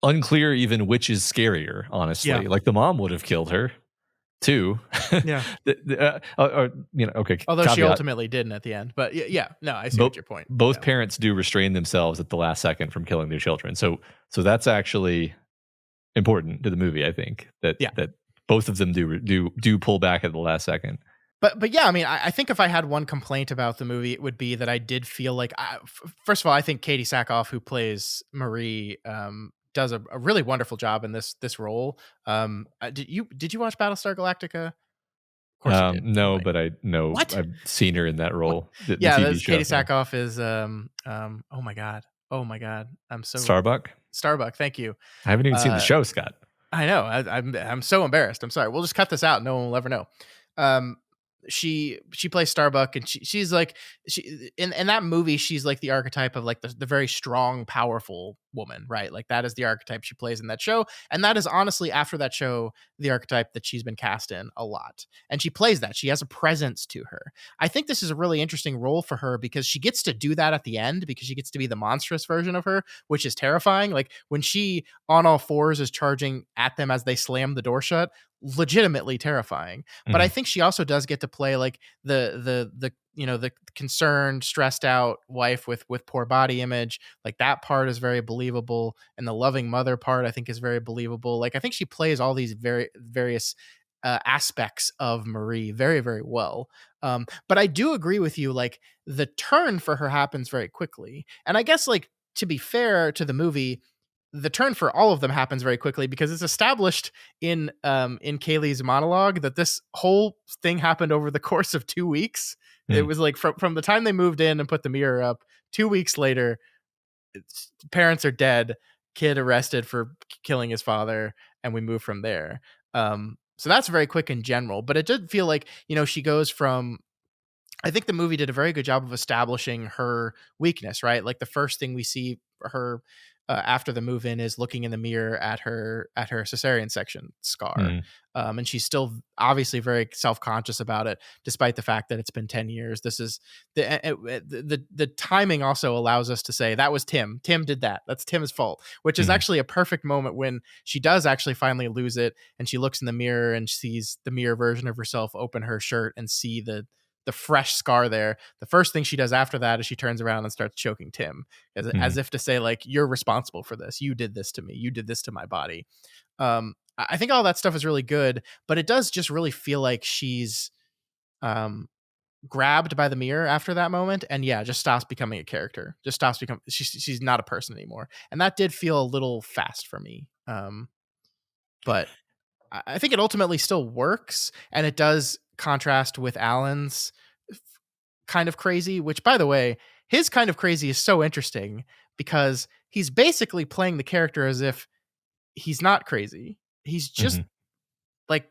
Unclear even which is scarier, Yeah. honestly. Like the mom would have killed her too. Yeah. Okay. Although she Caveat: ultimately didn't at the end, but yeah. No, I see both what your point. both Yeah. parents do restrain themselves at the last second from killing their children. So that's actually important to the movie. I think that Yeah. both of them do pull back at the last second. But yeah, I mean, I think if I had one complaint about the movie, it would be that I did feel like, first of all, I think Katie Sackhoff, who plays Marie, does a really wonderful job in this role. Did you watch Battlestar Galactica? Of course you did. No, Anyway, but I know what? I've seen her in that What? role. The Yeah, TV that's show. Katie Yeah. Sackhoff is oh my god, oh my god, I'm so Starbuck. Starbuck. Thank you. I haven't even seen the Uh, show, Scott. I know. I'm so embarrassed. I'm sorry. We'll just cut this out. No one will ever know. Um, she plays Starbuck, and she's like, she in that movie, she's like the archetype of like the very strong, powerful woman, right? Like that is the archetype she plays in that show, and that is honestly, after that show, the archetype that she's been cast in a lot. And she plays that. She has a presence to her. I think this is a really interesting role for her because she gets to do that at the end, because she gets to be the monstrous version of her, which is terrifying. Like when she on all fours is charging at them as they slam the door shut, legitimately terrifying. But I Mhm. think she also does get to play like the concerned, stressed out wife with poor body image. Like that part is very believable, and the loving mother part I think is very believable. Like I think she plays all these various aspects of Marie very, very well. But I do agree with you. Like the turn for her happens very quickly, and I guess like, to be fair to the movie, the turn for all of them happens very quickly because it's established in Kaylee's monologue that this whole thing happened over the course of 2 weeks. It Mm. was like from the time they moved in and put the mirror up, 2 weeks later, parents are dead, kid arrested for killing his father, and we move from there. So that's very quick in general, but it did feel like, she goes from, I think the movie did a very good job of establishing her weakness, right? Like the first thing we see her after the move in is looking in the mirror at her cesarean section scar, Mhm. and she's still obviously very self conscious about it, despite the fact that it's been 10 years. This is the timing also allows us to say that was Tim. Tim did that. That's Tim's fault, which is Mhm. actually a perfect moment when she does actually finally lose it, and she looks in the mirror and sees the mirror version of herself open her shirt and see the fresh scar there. The first thing she does after that is she turns around and starts choking Tim, as Mhm. if to say, like, you're responsible for this. You did this to me. You did this to my body. I think all that stuff is really good, but it does just really feel like she's um, grabbed by the mirror after that moment, and yeah, just stops becoming a character. Just stops becoming. She's not a person anymore, and that did feel a little fast for me. But I think it ultimately still works, and it does contrast with Alan's kind of crazy, which, by the way, his kind of crazy is so interesting because he's basically playing the character as if he's not crazy. He's just Mhm. like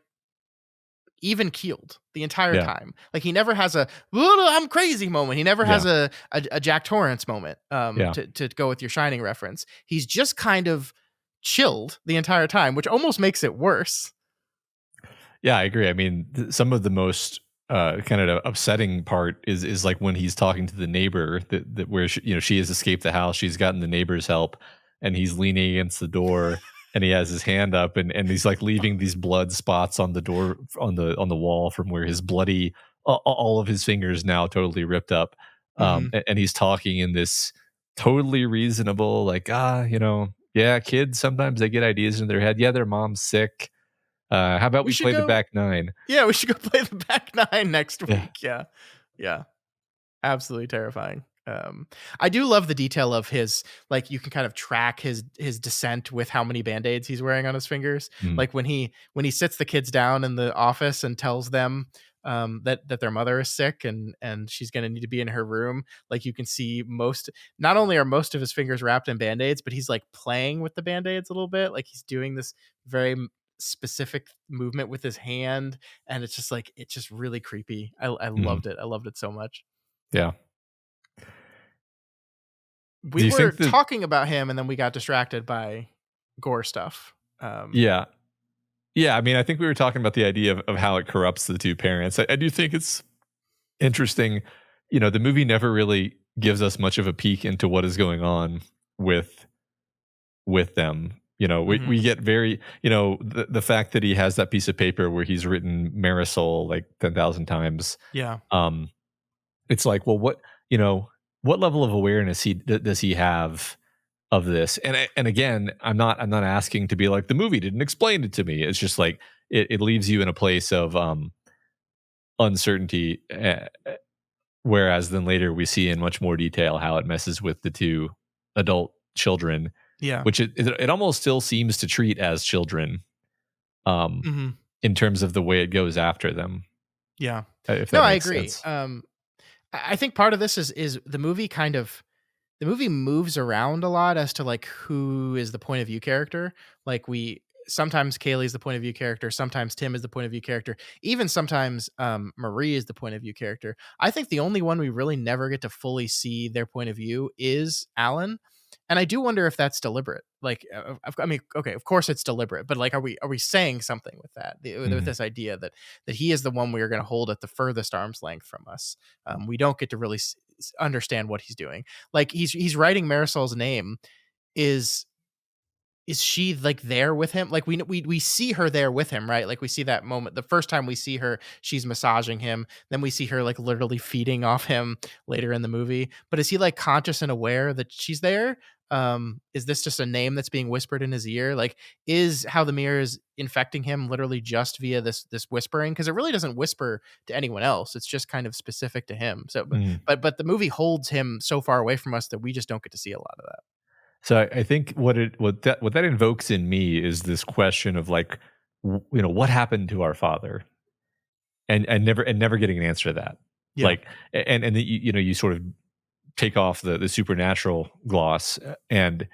even keeled the entire Yeah. time. Like he never has a "Whoa, I'm crazy" moment. He never has Yeah. a Jack Torrance moment. Yeah. To go with your Shining reference, he's just kind of chilled the entire time, which almost makes it worse. Yeah, I agree. I mean, some of the most kind of upsetting part is like when he's talking to the neighbor that where she has escaped the house, she's gotten the neighbor's help, and he's leaning against the door, and he has his hand up, and he's like leaving these blood spots on the door, on the wall, from where his bloody, all of his fingers now totally ripped up. Hmm. And he's talking in this totally reasonable, like, yeah, kids sometimes they get ideas in their head. Yeah, their mom's sick. How about We we should play the go. back nine? Yeah, we should go play the back nine next Yeah. week. Yeah, yeah, absolutely terrifying. I do love the detail of his, like, you can kind of track his descent with how many band-aids he's wearing on his fingers. Mm. Like when he sits the kids down in the office and tells them that their mother is sick and she's going to need to be in her room. Like, you can see not only are most of his fingers wrapped in band-aids, but he's like playing with the band-aids a little bit. Like, he's doing this very specific movement with his hand, and it's just really creepy. I Mm. loved it. I loved it so much. Yeah. We Do you were think that? talking about him, and then we got distracted by gore stuff. Yeah. Yeah, I mean, I think we were talking about the idea of how it corrupts the two parents. I do think it's interesting. The movie never really gives us much of a peek into what is going on with them. We Mhm. get very, the fact that he has that piece of paper where he's written Marisol like 10,000 times. Yeah. Um, it's like, well, what level of awareness does he have of this? And again, I'm not asking to be like, the movie didn't explain it to me. It's just like it leaves you in a place of uncertainty. Whereas then later we see in much more detail how it messes with the two adult children, Yeah. which it almost still seems to treat as children, um, Mhm. in terms of the way it goes after them. Yeah. If No, that I makes agree. sense. I think part of this is the movie moves around a lot as to, like, who is the point of view character. Like, we sometimes Kaylee's the point of view character, sometimes Tim is the point of view character, even sometimes Marie is the point of view character. I think the only one we really never get to fully see their point of view is Alan. And I do wonder if that's deliberate. Like, I mean, okay, of course it's deliberate, but like, are we saying something with that? With Mhm. this idea that he is the one we are going to hold at the furthest arm's length from us. We don't get to really understand what he's doing. Like, he's writing Marisol's name. Is she, like, there with him? Like, we see her there with him, right? Like, we see that moment. The first time we see her, she's massaging him. Then we see her, like, literally feeding off him later in the movie. But is he, like, conscious and aware that she's there? Is this just a name that's being whispered in his ear? Like, is how the mirror is infecting him literally just via this whispering? Because it really doesn't whisper to anyone else. It's just kind of specific to him. So, Mhm. but the movie holds him so far away from us that we just don't get to see a lot of that. So I think what that invokes in me is this question of like, what happened to our father, and never getting an answer to that. Yeah. Like, and then you sort of take off the supernatural gloss, and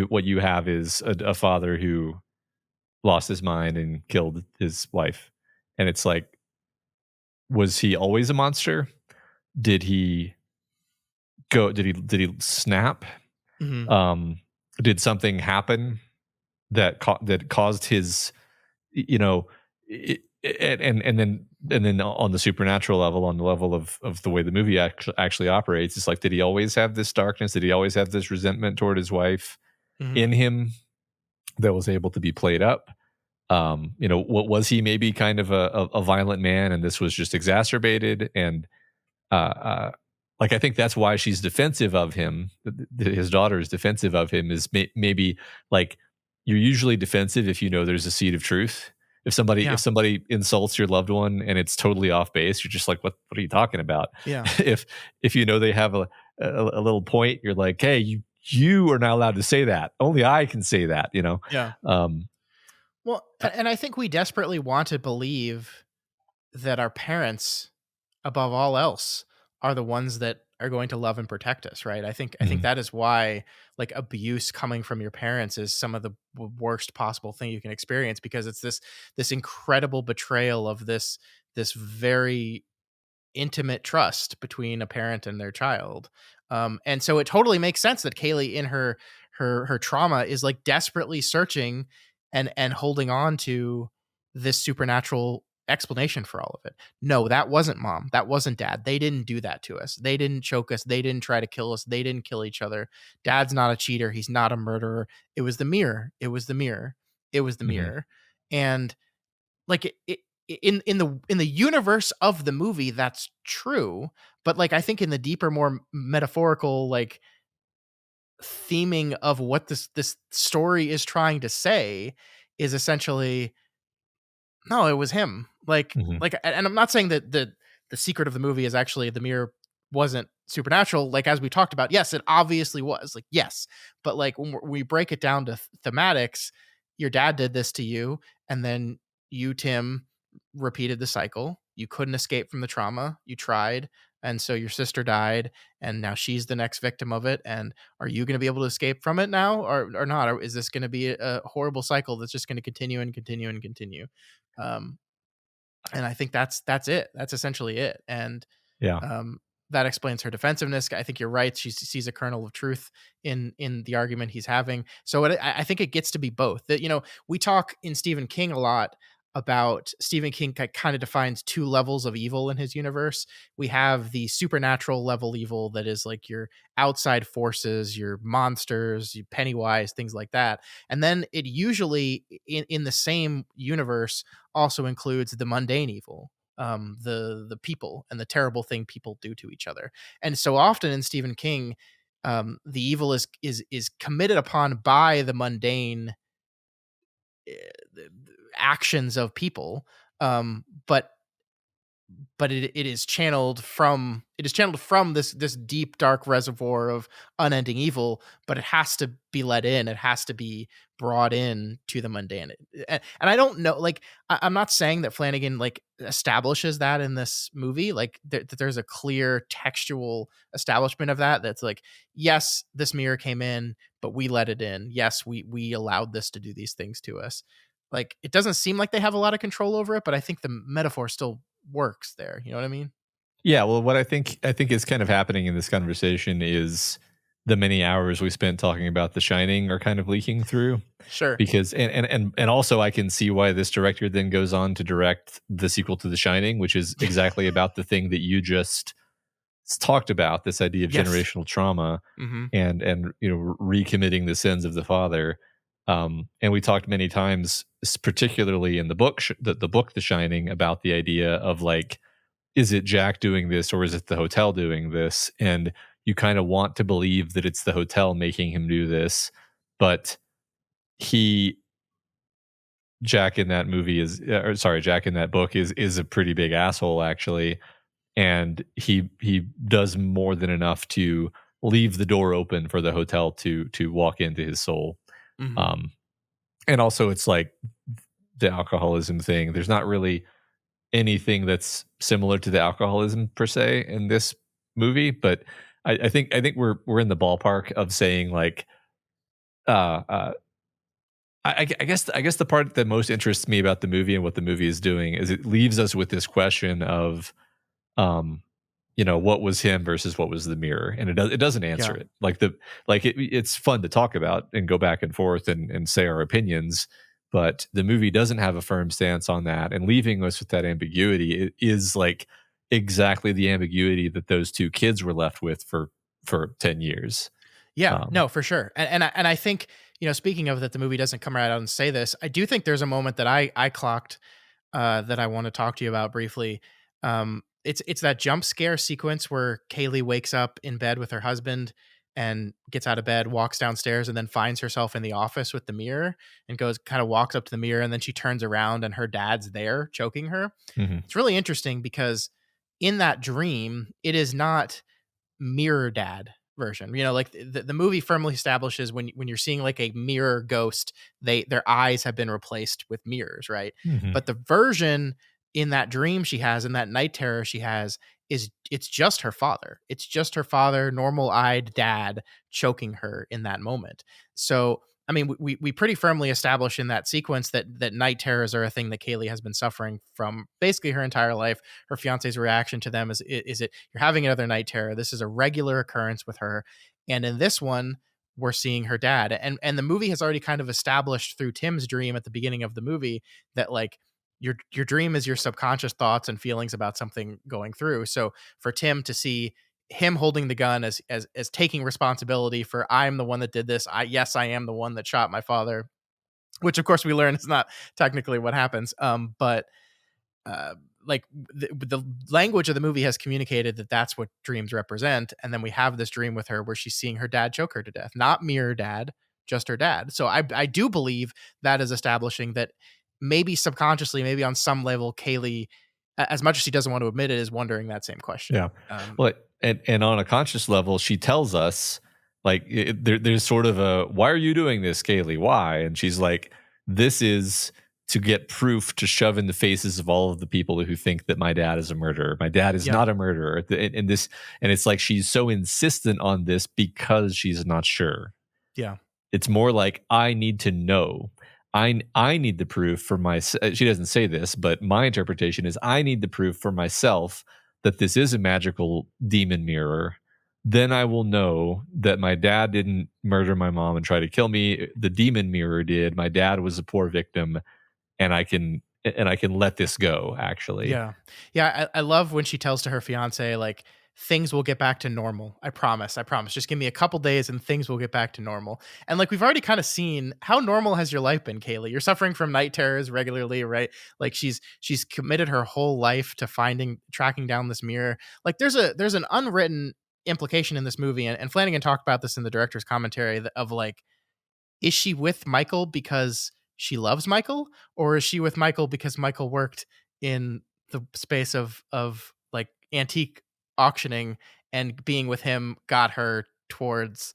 what you have is a father who lost his mind and killed his wife, and it's like, was he always a monster? Did he did he snap? Hmm. um did something happen that caused his, you know and then on the supernatural level, on the level of the way the movie actually operates, it's like, did he always have this darkness? Did he always have this resentment toward his wife Hmm. in him that was able to be played up? What was he, maybe kind of a violent man, and this was just exacerbated? And uh, uh, like, I think that's why she's defensive of him. His daughter is defensive of him. Is maybe like, you're usually defensive if you know there's a seed of truth. If somebody Yeah. if somebody insults your loved one and it's totally off base, you're just like, what are you talking about? Yeah. If you know they have a little point, you're like, hey, you are not allowed to say that. Only I can say that. Yeah. Um, Well, uh, and I think we desperately want to believe that our parents, above all else, are the ones that are going to love and protect us, right? I think mhm, that is why, like, abuse coming from your parents is some of the worst possible thing you can experience, because it's this incredible betrayal of this very intimate trust between a parent and their child. And so it totally makes sense that Kaylee, in her trauma, is, like, desperately searching and holding on to this supernatural explanation for all of it. No, that wasn't mom. That wasn't dad. They didn't do that to us. They didn't choke us. They didn't try to kill us. They didn't kill each other. Dad's not a cheater. He's not a murderer. It was the mirror. It was the mirror. it was the Mhm. mirror. And like in the universe of the movie, that's true. But like I think in the deeper, more metaphorical like theming of what this story is trying to say is essentially no, it was him. Mhm. And I'm not saying that the secret of the movie is actually the mirror wasn't supernatural. Like as we talked about, yes, it obviously was. Like yes, but like when we break it down to thematics, your dad did this to you, and then you, Tim, repeated the cycle. You couldn't escape from the trauma. You tried, and so your sister died, and now she's the next victim of it. And are you going to be able to escape from it now, or not? Or is this going to be a horrible cycle that's just going to continue and continue and continue? Um, and I think that's it. That's essentially it. And Yeah. um, that explains her defensiveness. I think you're right. She sees a kernel of truth in the argument he's having. So I think it gets to be both. That we talk in Stephen King a lot about Stephen King kind of defines two levels of evil in his universe. We have the supernatural level evil that is like your outside forces, your monsters, your Pennywise, things like that. And then it usually in the same universe also includes the mundane evil, the people and the terrible thing people do to each other. And so often in Stephen King, the evil is committed upon by the mundane actions of people, but it is channeled from this deep dark reservoir of unending evil, but it has to be let in, it has to be brought in to the mundane. And I don't know, like I'm not saying that Flanagan like establishes that in this movie, like that there's a clear textual establishment of that's like, yes, this mirror came in, but we let it in. Yes, we allowed this to do these things to us. Like it doesn't seem like they have a lot of control over it, but I think the metaphor still works there. You know what I mean? Yeah, well, what I think is kind of happening in this conversation is the many hours we spent talking about The Shining are kind of leaking through Sure. because and also I can see why this director then goes on to direct the sequel to The Shining, which is exactly about the thing that you just talked about, this idea of Yes. generational trauma Hmm. and recommitting the sins of the father. And we talked many times, particularly in the book, the book The Shining, about the idea of like, is it Jack doing this or is it the hotel doing this? And you kind of want to believe that it's the hotel making him do this, but he Jack in that movie is, or sorry, Jack in that book is a pretty big asshole actually, and he does more than enough to leave the door open for the hotel to walk into his soul. Hmm. Um, and also it's like the alcoholism thing. There's not really anything that's similar to the alcoholism per se in this movie, but I think we're in the ballpark of saying like uh, uh I guess the part that most interests me about the movie and what the movie is doing is it leaves us with this question of um what was him versus what was the mirror, and it doesn't answer Yeah. it. It's fun to talk about and go back and forth and say our opinions, but the movie doesn't have a firm stance on that, and leaving us with that ambiguity is like exactly the ambiguity that those two kids were left with for 10 years. Yeah. um No, for sure. And I think, speaking of that, the movie doesn't come right out and say this. I do think there's a moment that I clocked that I want to talk to you about briefly. It's that jump scare sequence where Kaylee wakes up in bed with her husband and gets out of bed, walks downstairs, and then finds herself in the office with the mirror and kind of walks up to the mirror, and then she turns around and her dad's there choking her. mhm. It's really interesting because in that dream, it is not mirror dad version. Like the movie firmly establishes when you're seeing like a mirror ghost, their eyes have been replaced with mirrors, right? Mhm. But the version in that dream she has, in that night terror she has, it's just her father. It's just her father, normal eyed dad choking her in that moment. So I mean, we pretty firmly establish in that sequence that night terrors are a thing that Kaylee has been suffering from basically her entire life. Her fiance's reaction to them is it you're having another night terror. This is a regular occurrence with her. And in this one, we're seeing her dad. And the movie has already kind of established through Tim's dream at the beginning of the movie that like your dream is your subconscious thoughts and feelings about something going through. So for Tim to see him holding the gun as taking responsibility for, I'm the one that did this. I am the one that shot my father. which of course we learn is not technically what happens. But uh, like the language of the movie has communicated that that's what dreams represent, and then we have this dream with her where she's seeing her dad choke her to death, not mirror dad, just her dad. So I do believe that is establishing that maybe subconsciously, maybe on some level, Kaylee, as much as she doesn't want to admit it, is wondering that same question. Yeah. Well, and on a conscious level, she tells us like there's sort of a, why are you doing this, Kaylee? Why? And she's like, this is to get proof to shove in the faces of all of the people who think that my dad is a murderer. My dad is Yeah, not a murderer. And this, and it's like she's so insistent on this because she's not sure. yeah, It's more like, I need to know. I need the proof for my. She doesn't say this, but my interpretation is I need the proof for myself that this is a magical demon mirror. Then I will know that my dad didn't murder my mom and try to kill me. The demon mirror did. My dad was a poor victim, and I can let this go. Actually, yeah, yeah. I love when she tells to her fiance, like, things will get back to normal. I promise. I promise. Just give me a couple days and things will get back to normal. And like we've already kind of seen, how normal has your life been, Kaylee? You're suffering from night terrors regularly, right? Like she's committed her whole life to tracking down this mirror. Like there's an unwritten implication in this movie, and Flanagan talked about this in the director's commentary of like, is she with Michael because she loves Michael, or is she with Michael because Michael worked in the space of like antique auctioning, and being with him got her towards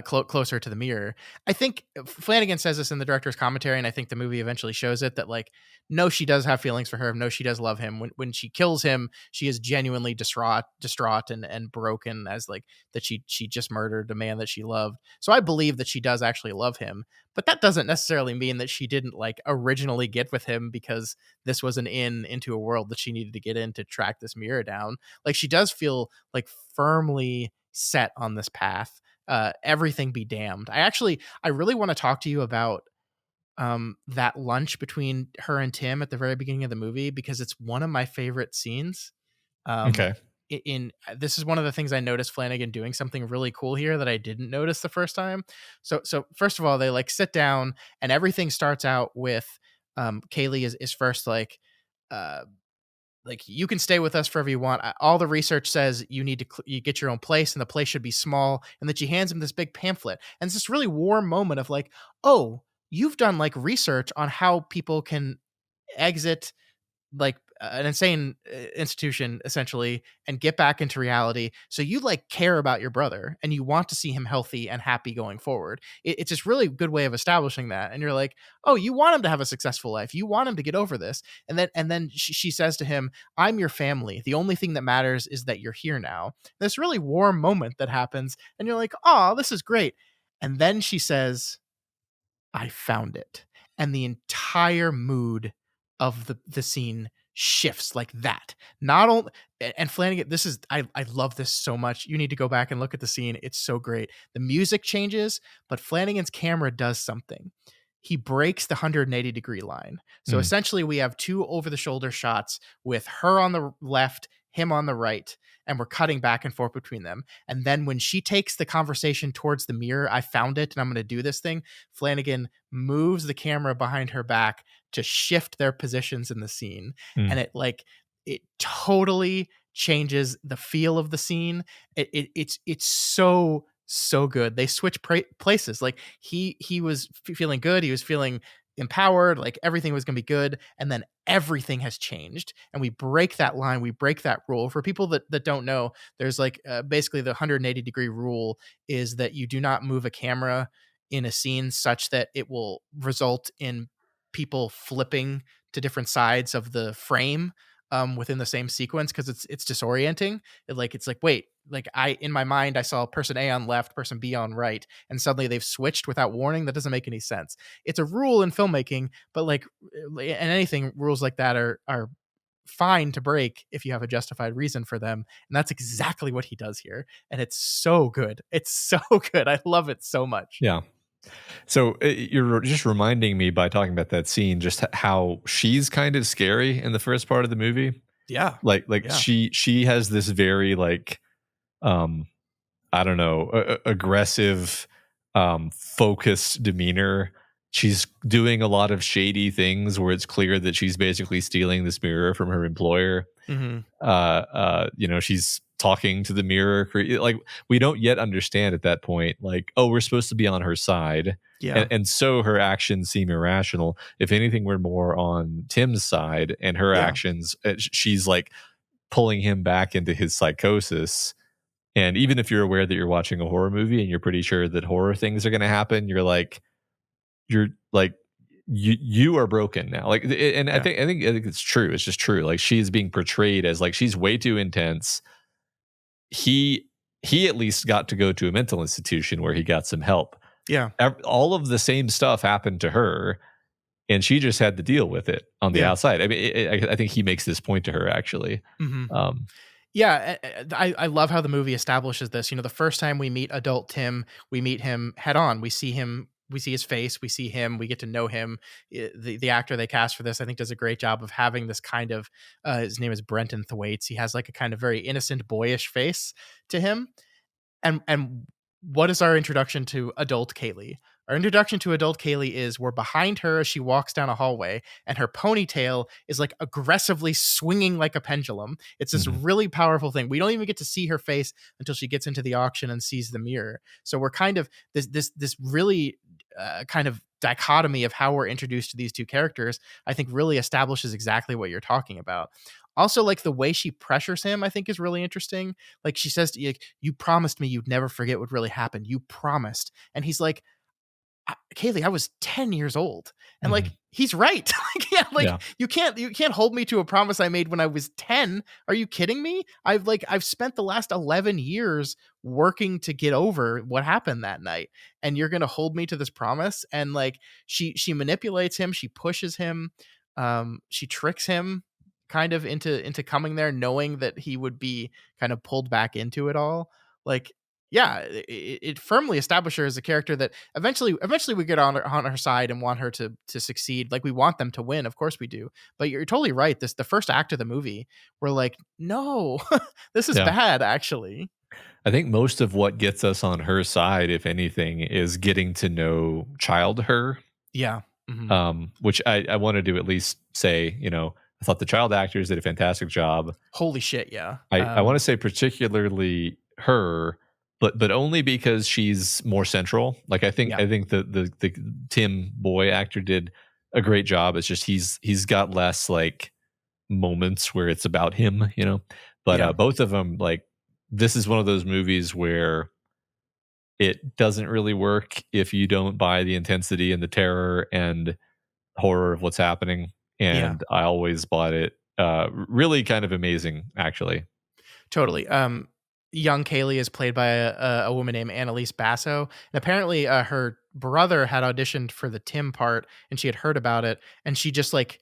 closer to the mirror? I think Flanagan says this in the director's commentary, and I think the movie eventually shows it, that like, no, she does have feelings for her. No, she does love him. When she kills him, she is genuinely distraught and broken, as like that she just murdered a man that she loved. So I believe that she does actually love him, but that doesn't necessarily mean that she didn't like originally get with him because this was an into a world that she needed to get in to track this mirror down. Like she does feel like firmly set on this path. Everything be damned. I really want to talk to you about that lunch between her and Tim at the very beginning of the movie, because it's one of my favorite scenes. Um, okay. in This is one of the things I noticed Flanagan doing something really cool here that I didn't notice the first time. So first of all, they like sit down and everything starts out with Kaylee is first uh like, you can stay with us forever you want. All the research says you need to you get your own place, and the place should be small. And then she hands him this big pamphlet, and it's this really warm moment of like, oh, you've done like research on how people can exit like an insane institution essentially and get back into reality. So you like care about your brother and you want to see him healthy and happy going forward. It's just really good way of establishing that. And you're like, oh, you want him to have a successful life. You want him to get over this. And then she says to him, I'm your family. The only thing that matters is that you're here now. This really warm moment that happens, and you're like, oh, this is great. And then she says, I found it. And the entire mood of the scene shifts like that. Not only, and Flanagan, this is, I love this so much. You need to go back and look at the scene. It's so great. The music changes, but Flanagan's camera does something. He breaks the 180-degree line. So Mm. essentially, we have two over the shoulder shots with her on the left, him on the right, and we're cutting back and forth between them. And then when she takes the conversation towards the mirror, I found it and I'm going to do this thing, Flanagan moves the camera behind her back to shift their positions in the scene. Mm. And it totally changes the feel of the scene. It's so good. They switch places. Like he was feeling good. He was feeling empowered. Like everything was going to be good. And then everything has changed. And we break that line. We break that rule. For people that don't know, there's like basically the 180-degree rule is that you do not move a camera in a scene such that it will result in people flipping to different sides of the frame within the same sequence, because it's disorienting. It's like, wait, like I in my mind I saw person A on left, person B on right, and suddenly they've switched without warning. That doesn't make any sense. It's a rule in filmmaking, but like and anything, rules like that are fine to break if you have a justified reason for them. And that's exactly what he does here. And it's so good. It's so good. I love it so much. Yeah. So you're just reminding me by talking about that scene, just how she's kind of scary in the first part of the movie. Yeah. Like Yeah. she has this very like um I don't know, aggressive, focused demeanor, she's doing a lot of shady things where it's clear that she's basically stealing this mirror from her employer. Mm-hmm. She's talking to the mirror. Like, we don't yet understand at that point, like, oh, we're supposed to be on her side. Yeah. And so her actions seem irrational. If anything, we're more on Tim's side, and her Yeah. actions, she's like pulling him back into his psychosis. And even if you're aware that you're watching a horror movie and you're pretty sure that horror things are going to happen, you're like, you are broken now. Like, and Yeah. I think it's true. It's just true. Like, she's being portrayed as like she's way too intense. He at least got to go to a mental institution where he got some help. Yeah. All of the same stuff happened to her, and she just had to deal with it on the Yeah. outside. I mean, I think he makes this point to her, actually. Mm-hmm. Um, Yeah, I love how the movie establishes this. You know, the first time we meet adult Tim, we meet him head on. We see his face, we see him, we get to know him. The actor they cast for this, I think, does a great job of having this kind of his name is Brenton Thwaites. He has like a kind of very innocent, boyish face to him. And what is our introduction to adult Kaylee? Our introduction to adult Kaylee is we're behind her as she walks down a hallway, and her ponytail is like aggressively swinging like a pendulum. It's this mhm. really powerful thing. We don't even get to see her face until she gets into the auction and sees the mirror. So we're kind of this really kind of dichotomy of how we're introduced to these two characters, I think really establishes exactly what you're talking about. Also, like the way she pressures him, I think is really interesting. Like she says to you promised me you'd never forget what really happened. You promised. And he's like, Kaylee, I was 10 years old. And like, Mhm. he's right. Like, yeah, like Yeah. you can't hold me to a promise I made when I was 10. Are you kidding me? I've spent the last 11 years working to get over what happened that night. And you're going to hold me to this promise? And like, she manipulates him, she pushes him, she tricks him kind of into coming there, knowing that he would be kind of pulled back into it all. Like, yeah, it firmly established her as a character that eventually we get on her side and want her to succeed. Like we want them to win, of course we do. But you're totally right. The first act of the movie, we're like, no, this is Yeah. bad. Actually, I think most of what gets us on her side, if anything, is getting to know child her. yeah, hmm Which I wanted to at least say, I thought the child actors did a fantastic job. holy shit, yeah, I want to say particularly her, but only because she's more central. Like, yeah, I think the Tim boy actor did a great job. It's just he's got less like moments where it's about him. But yeah, both of them, like, this is one of those movies where it doesn't really work if you don't buy the intensity and the terror and horror of what's happening. yeah. And I always bought it. Really kind of amazing, actually. Totally. Young Kaylee is played by a woman named Annalise Basso, and apparently her brother had auditioned for the Tim part, and she had heard about it, and she just like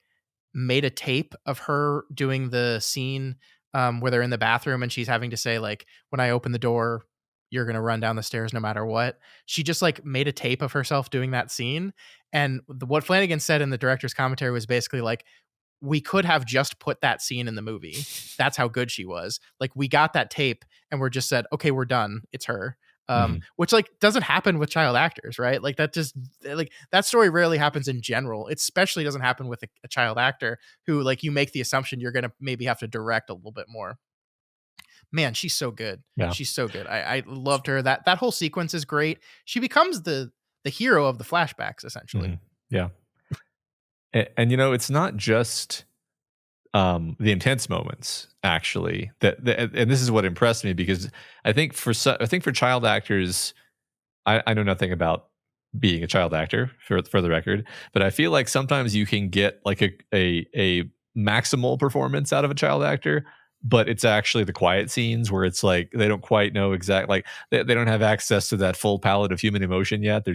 made a tape of her doing the scene where they're in the bathroom, and she's having to say like, "When I open the door, you're gonna run down the stairs no matter what." She just like made a tape of herself doing that scene, and what Flanagan said in the director's commentary was basically like, we could have just put that scene in the movie. That's how good she was. Like we got that tape and we're just said, okay, we're done. It's her. Mhm. Which like doesn't happen with child actors, right? Like that just like that story rarely happens in general. It especially doesn't happen with a child actor who like you make the assumption you're gonna maybe have to direct a little bit more. Man, she's so good. Yeah. She's so good. I loved her. That whole sequence is great. She becomes the hero of the flashbacks essentially. Mhm. Yeah. And it's not just the intense moments, actually, and this is what impressed me, because I think for child actors, I know nothing about being a child actor, for the record, but I feel like sometimes you can get like a maximal performance out of a child actor, but it's actually the quiet scenes where it's like they don't quite know exact, like they don't have access to that full palette of human emotion yet. They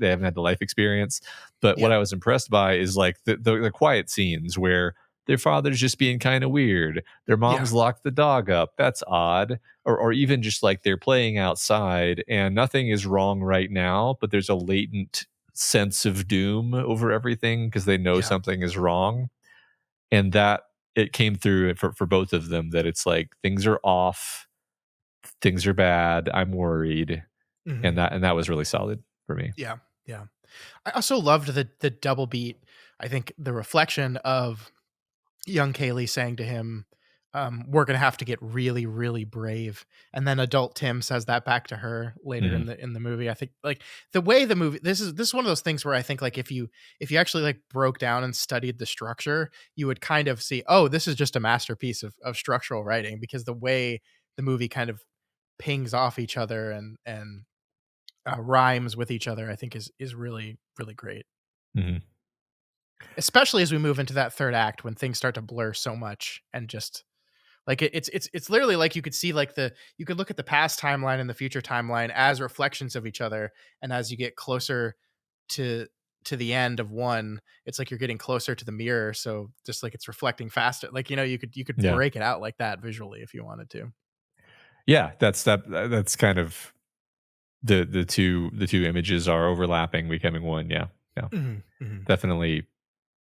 haven't had the life experience. But what Yeah. I was impressed by is like the quiet scenes where their father's just being kind of weird. Their Yeah. mom's locked the dog up. That's odd. Or even just like they're playing outside and nothing is wrong right now, but there's a latent sense of doom over everything because they know Yeah. something is wrong. And that it came through for both of them, that it's like things are off, things are bad, I'm worried. hmm And that was really solid for me. Yeah. Yeah. I also loved the double beat. I think the reflection of young Kaylee saying to him, "We're gonna have to get really, really brave," and then adult Tim says that back to her later Hmm. in the movie. I think like the way the movie this is one of those things where I think like if you actually like broke down and studied the structure, you would kind of see, oh, this is just a masterpiece of structural writing, because the way the movie kind of pings off each other and rhymes with each other, I think is really, really great. Hmm. Especially as we move into that third act when things start to blur so much and just like it's literally like you could see like you could look at the past timeline and the future timeline as reflections of each other, and as you get closer to the end of one, it's like you're getting closer to the mirror, so just like it's reflecting faster, like you could Yeah. break it out like that visually if you wanted to. Yeah. That's kind of the two images are overlapping, becoming one. Yeah. Yeah. Mhm, mhm. Definitely,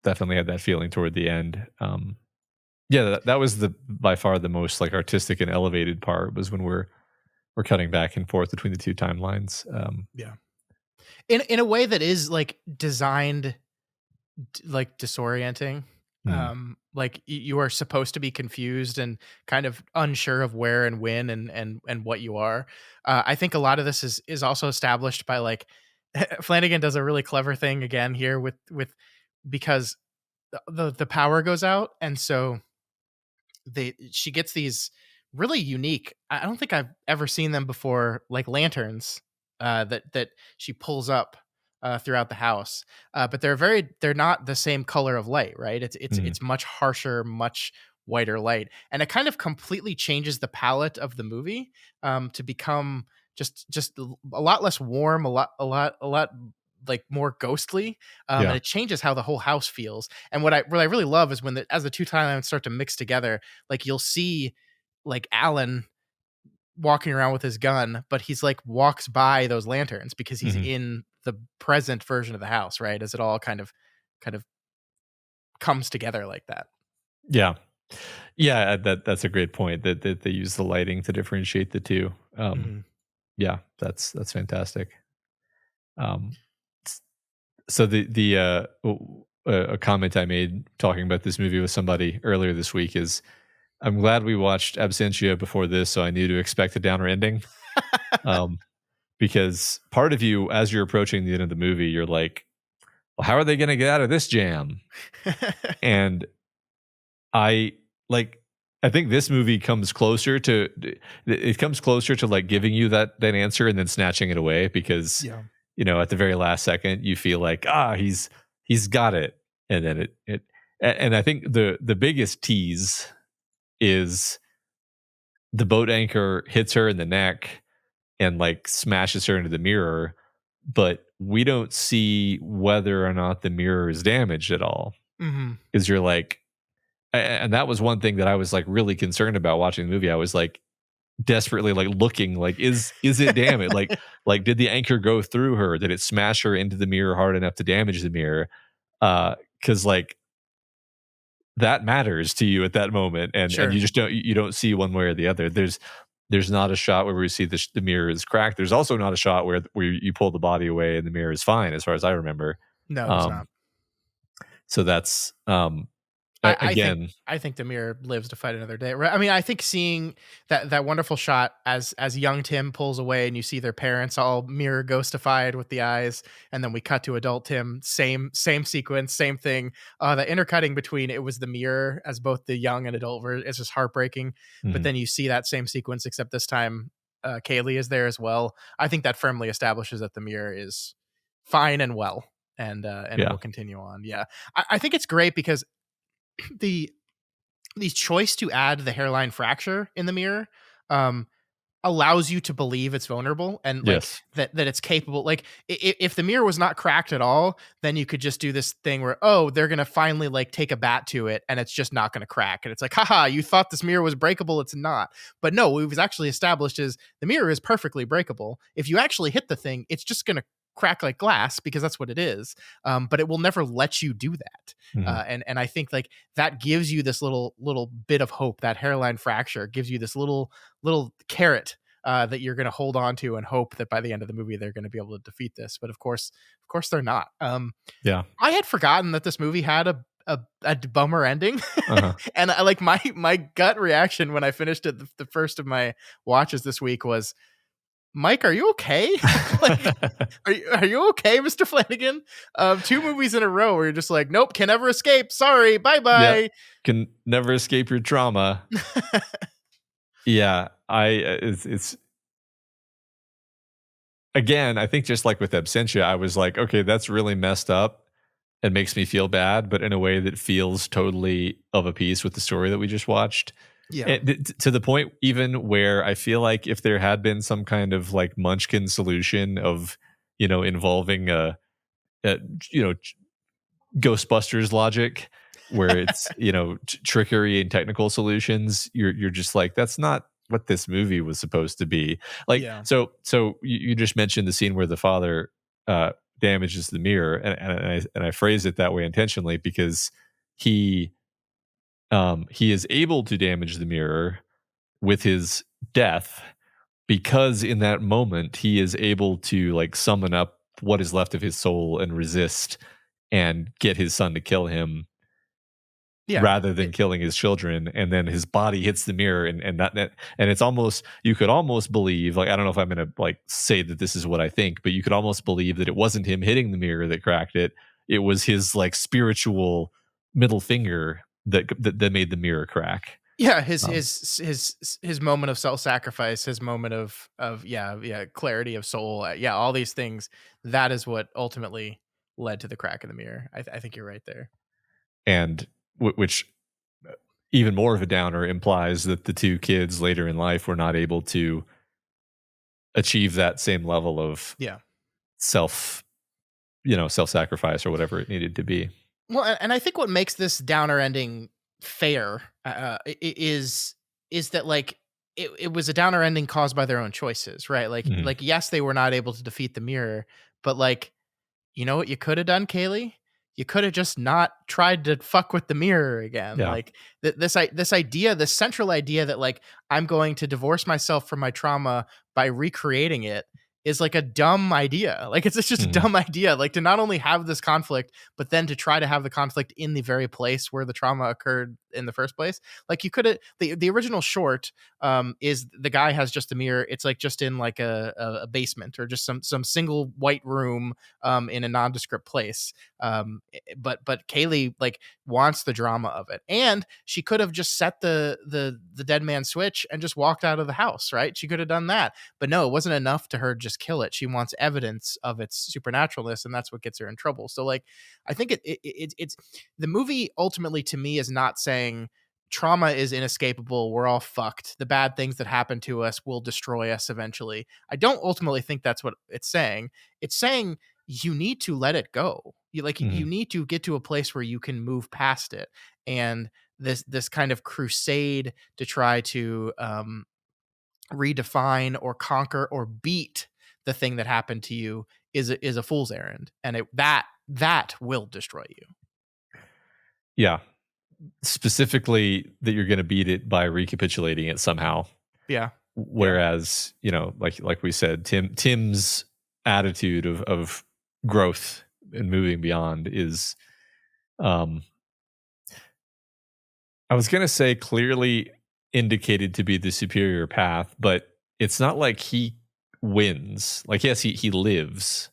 definitely had that feeling toward the end. Yeah, that was the by far the most like artistic and elevated part was when we're cutting back and forth between the two timelines. Yeah, in a way that is like designed like disorienting. Mm, Like you are supposed to be confused and kind of unsure of where and when and what you are. I think a lot of this is also established by like Flanagan does a really clever thing again here with because the power goes out, and so she gets these really unique, I don't think I've ever seen them before, like lanterns that she pulls up throughout the house. But they're not the same color of light, right? mm, It's much harsher, much whiter light, and it kind of completely changes the palette of the movie to become just a lot less warm, a lot like more ghostly, and yeah. it changes how the whole house feels. And what I really love is when as the two timelines start to mix together, like you'll see like Alan walking around with his gun, but he's like walks by those lanterns because he's Hmm. in the present version of the house, right? As it all kind of comes together like that. Yeah. Yeah, that's a great point that they use the lighting to differentiate the two. Hmm. Yeah, that's fantastic. Um, s- so a comment I made talking about this movie with somebody earlier this week is I'm glad we watched Absentia before this, so I knew to expect a downer ending. Um, because part of you, as you're approaching the end of the movie, you're like, well, how are they going to get out of this jam? And I like I think this movie comes closer to it comes closer to like giving you that answer and then snatching it away because Yeah. at the very last second you feel like he's got it, and then and I think the biggest tease is the boat anchor hits her in the neck and like smashes her into the mirror, but we don't see whether or not the mirror is damaged at all Hmm. because you're like and that was one thing that I was like really concerned about watching the movie. I was like desperately like looking like is it damaged? Like did the anchor go through her? Did it smash her into the mirror hard enough to damage the mirror? Cuz like that matters to you at that moment, and Sure. you just don't see one way or the other. There's not a shot where we see the mirror is cracked. There's also not a shot where you pull the body away and the mirror is fine as far as I remember. No, there's Um not. so that's I think again. I think the mirror lives to fight another day. Right? I mean, I think seeing that wonderful shot as young Tim pulls away and you see their parents all mirror ghostified with the eyes, and then we cut to adult Tim, same sequence, same thing. The intercutting between it was the mirror as both the young and adult version is just heartbreaking. But Mhm. then you see that same sequence, except this time Kaylee is there as well. I think that firmly establishes that the mirror is fine and well, and Yeah. will continue on. Yeah, I think it's great because the the choice to add the hairline fracture in the mirror um allows you to believe it's vulnerable and like Yes. that it's capable. Like if the mirror was not cracked at all, then you could just do this thing where, oh, they're gonna finally like take a bat to it and it's just not gonna crack, and it's like, haha, you thought this mirror was breakable, it's not. But no, what we've actually established is the mirror is perfectly breakable. If you actually hit the thing, it's just gonna crack like glass because that's what it is. But it will never let you do that. Mhm. And I think like that gives you this little bit of hope. That hairline fracture gives you this little carrot that you're going to hold on to and hope that by the end of the movie they're going to be able to defeat this. But of course they're not. Yeah. I had forgotten that this movie had a bummer ending. Uh-huh. And I like my gut reaction when I finished it, the first of my watches this week was, Mike, are you okay? Like, are you okay, Mr. Flanagan? Two movies in a row where you're just like, nope, can never escape. Sorry, bye Yeah. bye. Can never escape your trauma. Yeah, it's again, I think just like with Absentia, I was like, okay, that's really messed up. It makes me feel bad, but in a way that feels totally of a piece with the story that we just watched. Yeah, And to the point even where I feel like if there had been some kind of like Munchkin solution of, involving a Ghostbusters logic, where it's trickery and technical solutions, you're just like, that's not what this movie was supposed to be. Like, yeah, so you just mentioned the scene where the father damages the mirror, and I phrase it that way intentionally because he he is able to damage the mirror with his death, because in that moment he is able to like summon up what is left of his soul and resist and get his son to kill him yeah. rather than killing his children. And then his body hits the mirror, and it's almost, you could almost believe, like, I don't know if I'm gonna like say that this is what I think, but you could almost believe that it wasn't him hitting the mirror that cracked it. It was his like spiritual middle finger that made the mirror crack. Yeah, Um, his moment of self-sacrifice, his moment of clarity of soul, yeah, all these things. That is what ultimately led to the crack in the mirror. I think you're right there. and which even more of a downer implies that the two kids later in life were not able to achieve that same level of Yeah. self self-sacrifice or whatever it needed to be. Well, and I think what makes this downer ending fair is that like it was a downer ending caused by their own choices, right? Mhm. Like yes, they were not able to defeat the mirror, but like, you know what you could have done, Kaylee? You could have just not tried to fuck with the mirror again. Yeah. Like this idea, this central idea that like I'm going to divorce myself from my trauma by recreating it is like a dumb idea. Like it's just a Mhm. dumb idea. Like to not only have this conflict, but then to try to have the conflict in the very place where the trauma occurred in the first place. Like you could have the original short is the guy has just a mirror. It's like just in like a basement or just some single white room in a nondescript place. But Kaylee like wants the drama of it, and she could have just set the dead man switch and just walked out of the house, right? She could have done that, but no, it wasn't enough to her just kill it. She wants evidence of its supernaturalness, and that's what gets her in trouble. So like, I think it's the movie ultimately to me is not saying trauma is inescapable. We're all fucked. The bad things that happen to us will destroy us eventually. I don't ultimately think that's what it's saying. It's saying you need to let it go. You Mhm. need to get to a place where you can move past it. And this kind of crusade to try to redefine or conquer or beat the thing that happened to you is a fool's errand, and that will destroy you. Yeah. Specifically that you're going to beat it by recapitulating it somehow. Yeah, yeah, Whereas, like we said, Tim's attitude of growth and moving beyond is, um I was going to say, clearly indicated to be the superior path, but it's not like he wins. Like, yes, he lives,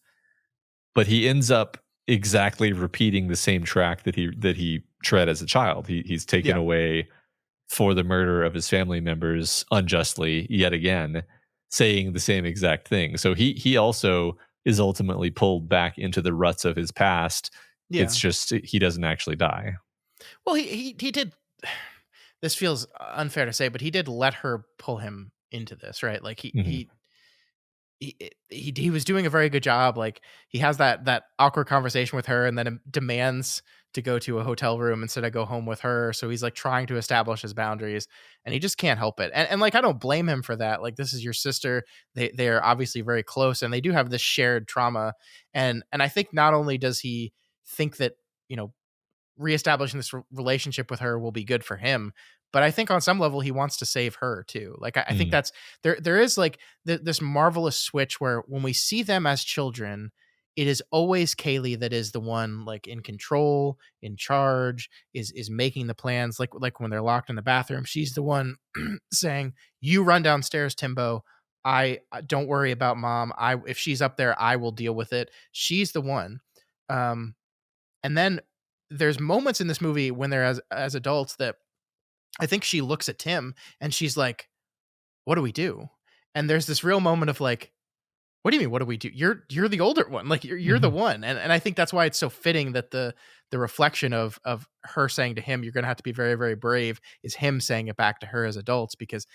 but he ends up exactly repeating the same track that he tread as a child. He's taken yeah. away for the murder of his family members unjustly yet again, saying the same exact thing. So he also is ultimately pulled back into the ruts of his past. It's Yeah. just he doesn't actually die. Well, he did. This feels unfair to say, but he did let her pull him into this, right? Like Mhm. he was doing a very good job. Like he has that awkward conversation with her, and then demands to go to a hotel room instead of go home with her. So he's like trying to establish his boundaries, and he just can't help it. And like I don't blame him for that. Like this is your sister. They're obviously very close, and they do have this shared trauma. And I think not only does he think that, you know, reestablishing this relationship with her will be good for him, but I think on some level he wants to save her too. Like I think Mm. that's there is like this marvelous switch where when we see them as children, it is always Kaylee that is the one like in control, in charge, is making the plans. Like when they're locked in the bathroom, she's the one saying, "You run downstairs, Timbo. I don't worry about mom. I if she's up there, I will deal with it." She's the one. Um, and then there's moments in this movie when they're as adults that I think she looks at Tim and she's like, "What do we do?" And there's this real moment of like, "What do you mean? What do we do? You're the older one. Like you're the Mhm. one." And I think that's why it's so fitting that the reflection of her saying to him, "You're going to have to be very, very brave," is him saying it back to her as adults, because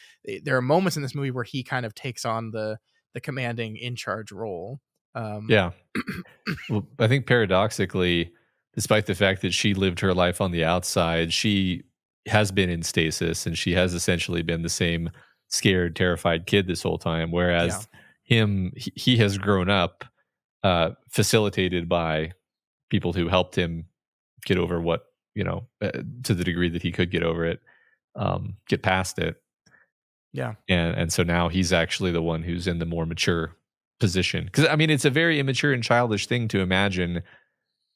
there are moments in this movie where he kind of takes on the commanding in charge role. Um, Yeah. Well, I think paradoxically, despite the fact that she lived her life on the outside, she has been in stasis and she has essentially been the same scared, terrified kid this whole time. yeah, Whereas he has grown up, facilitated by people who helped him get over what, to the degree that he could get over it, get past it. yeah, And so now he's actually the one who's in the more mature position. Because I mean, it's a very immature and childish thing to imagine.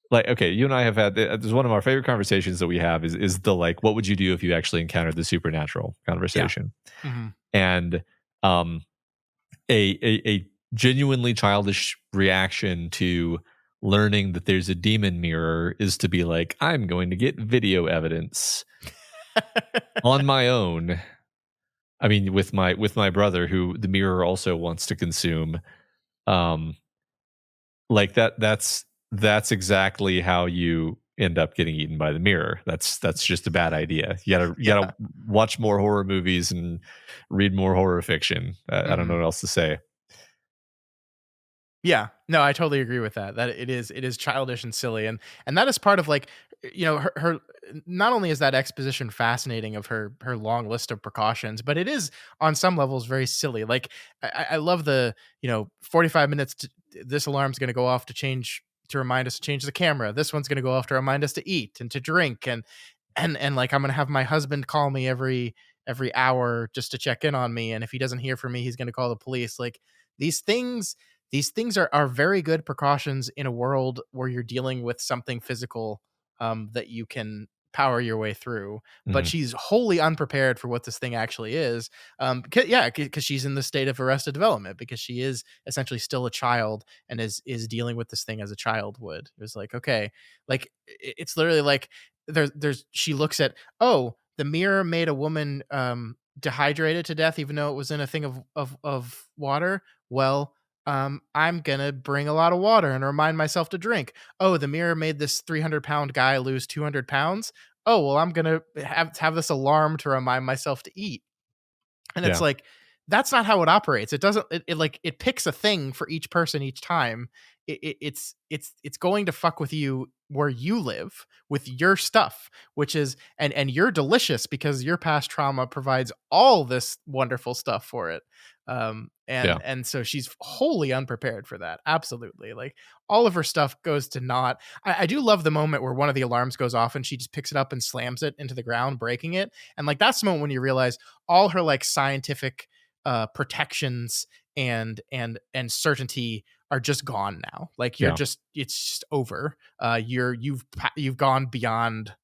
Like, okay, you and I have had this is one of our favorite conversations that we have is the like, what would you do if you actually encountered the supernatural yeah. conversation? Hmm. And um, a genuinely childish reaction to learning that there's a demon mirror is to be like, I'm going to get video evidence on my own. I mean, with my brother, who the mirror also wants to consume. Um, like that's exactly how you end up getting eaten by the mirror. That's just a bad idea. You gotta watch more horror movies and read more horror fiction. I don't know Hmm. what else to say. Yeah. No, I totally agree with that. That it is childish and silly, and that is part of like, her not only is that exposition fascinating of her long list of precautions, but it is on some levels very silly. Like I love the 45 minutes this alarm's going to go off to remind us to change the camera. This one's going to go off to remind us to eat and to drink, and like I'm going to have my husband call me every hour just to check in on me, and if he doesn't hear from me, he's going to call the police. Like these things these things are very good precautions in a world where you're dealing with something physical, that you can power your way through. But Mhm. she's wholly unprepared for what this thing actually is. Because she's in the state of arrested development, because she is essentially still a child and is dealing with this thing as a child would. It was like, okay, like it's literally like there's she looks at, oh, the mirror made a woman dehydrated to death even though it was in a thing of water. Well, I'm gonna bring a lot of water and remind myself to drink. Oh, the mirror made this 300-pound guy lose 200 pounds. Oh, well, I'm gonna have this alarm to remind myself to eat. And it's Yeah, like, that's not how it operates. It doesn't, it picks a thing for each person each time. It's going to fuck with you where you live with your stuff, which is, and you're delicious because your past trauma provides all this wonderful stuff for it. yeah, And so she's wholly unprepared for that. Absolutely. Like all of her stuff goes to naught. I do love the moment where one of the alarms goes off and she just picks it up and slams it into the ground, breaking it. And like that's the moment when you realize all her like scientific protections and certainty are just gone now. Like yeah, it's just over. You've gone beyond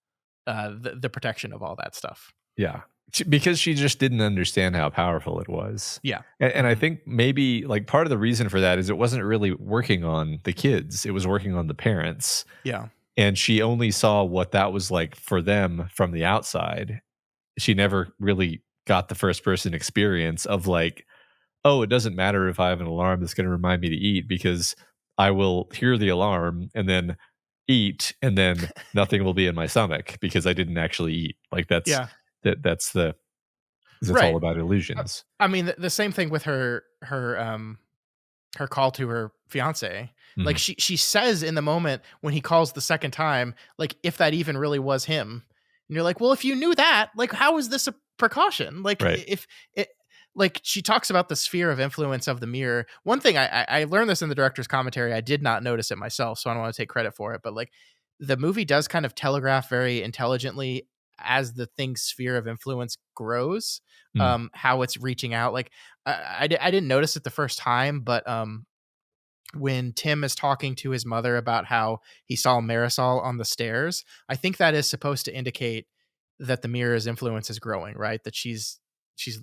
the protection of all that stuff. yeah. Because she just didn't understand how powerful it was. Yeah. And I Hmm. think maybe like part of the reason for that is it wasn't really working on the kids; it was working on the parents. Yeah. And she only saw what that was like for them from the outside. She never really got the first person experience of like, oh, it doesn't matter if I have an alarm that's going to remind me to eat because I will hear the alarm and then eat and then nothing will be in my stomach because I didn't actually eat. Like Yeah. that's all Right. about illusions. I mean, the same thing with her call to her fiance. Like Mhm. she says in the moment when he calls the second time, like if that even really was him. And you're like, well, if you knew that, like how is this a precaution? Like Right. if it like she talks about the sphere of influence of the mirror. One thing I learned this in the director's commentary. I did not notice it myself, so I don't want to take credit for it. But like the movie does kind of telegraph very intelligently as the thing's sphere of influence grows, Mm. how it's reaching out. Like I didn't notice it the first time, but when Tim is talking to his mother about how he saw Marisol on the stairs, I think that is supposed to indicate that the mirror's influence is growing, right? That she's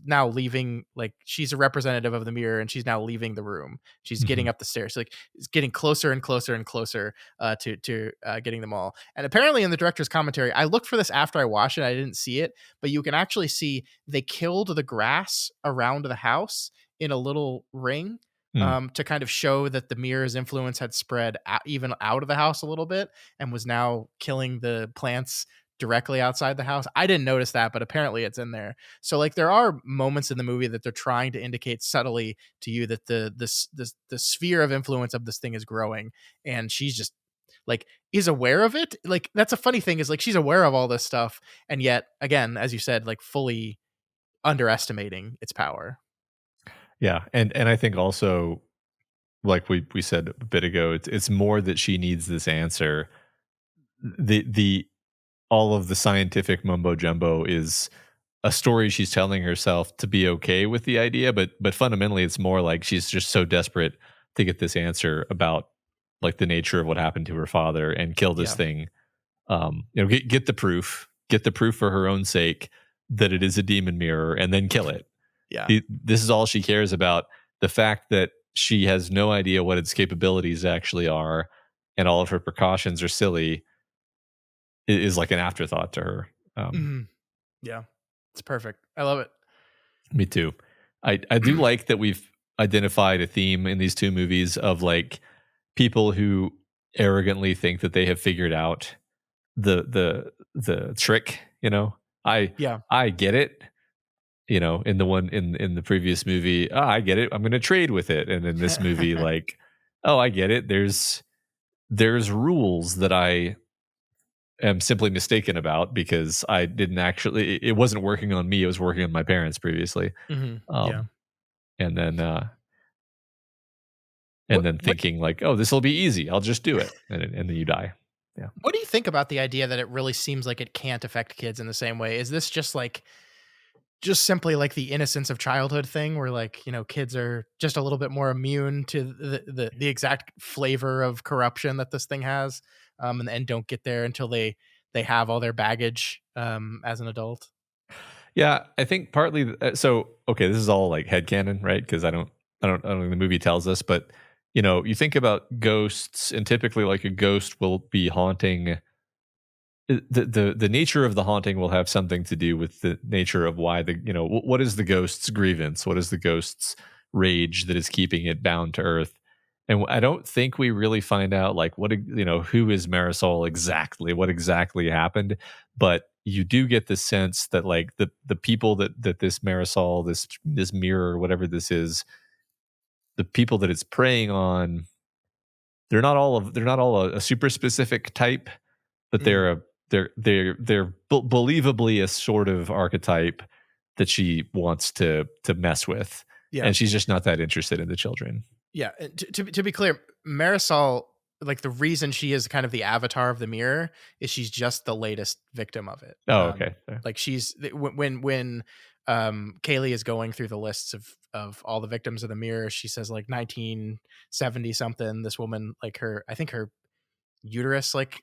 now leaving, like she's a representative of the mirror and she's now leaving the room. She's getting Mhm. up the stairs. Like it's getting closer and closer and closer to getting them all. And apparently in the director's commentary, I looked for this after I watched it. I didn't see it, but you can actually see they killed the grass around the house in a little ring, Mm. to kind of show that the mirror's influence had spread even out of the house a little bit and was now killing the plants directly outside the house. I didn't notice that, but apparently it's in there. So like there are moments in the movie that they're trying to indicate subtly to you that the sphere of influence of this thing is growing, and she's just like is aware of it. Like that's a funny thing, is like she's aware of all this stuff, and yet again, as you said, like fully underestimating its power. Yeah, and I think also, like we said a bit ago, it's more that she needs this answer. The all of the scientific mumbo jumbo is a story she's telling herself to be okay with the idea, but fundamentally it's more like she's just so desperate to get this answer about like the nature of what happened to her father and kill this Yeah. thing. Get the proof for her own sake that it is a demon mirror, and then kill it. Yeah. This is all she cares about. The fact that she has no idea what its capabilities actually are, and all of her precautions are silly, is like an afterthought to her. Mhm. Yeah. It's perfect. I love it. Me too. I do like that we've identified a theme in these two movies of like people who arrogantly think that they have figured out the trick. I Yeah. I get it. In the one in the previous movie, oh, I get it. I'm going to trade with it. And in this movie, like, oh, I get it. There's rules that I am simply mistaken about because I didn't actually. It wasn't working on me. It was working on my parents previously. Mhm. Yeah. Um, and then What what thinking like, oh, this will be easy. I'll just do it, and then you die. Yeah. what do you think about the idea that it really seems like it can't affect kids in the same way? Is this just like just simply like the innocence of childhood thing where like, kids are just a little bit more immune to the exact flavor of corruption that this thing has, and don't get there until they have all their baggage as an adult? Yeah, I think partly. So, okay, this is all like headcanon, right? Because I don't think the movie tells us, but you think about ghosts, and typically, like a ghost will be haunting. The nature of the haunting will have something to do with the nature of why what is the ghost's grievance? What is the ghost's rage that is keeping it bound to earth? And I don't think we really find out like who is Marisol exactly, what exactly happened, but you do get the sense that like the people that this Marisol, this mirror, whatever this is, the people that it's preying on, they're not all a super specific type, but Mhm. they're believably a sort of archetype that she wants to mess with, Yeah. and she's just not that interested in the children. Yeah, and to be clear, Marisol, like the reason she is kind of the avatar of the mirror is she's just the latest victim of it. Oh, okay. Like when Kaylee is going through the lists of all the victims of the mirror, she says like 1970 something. This woman, like I think her uterus, like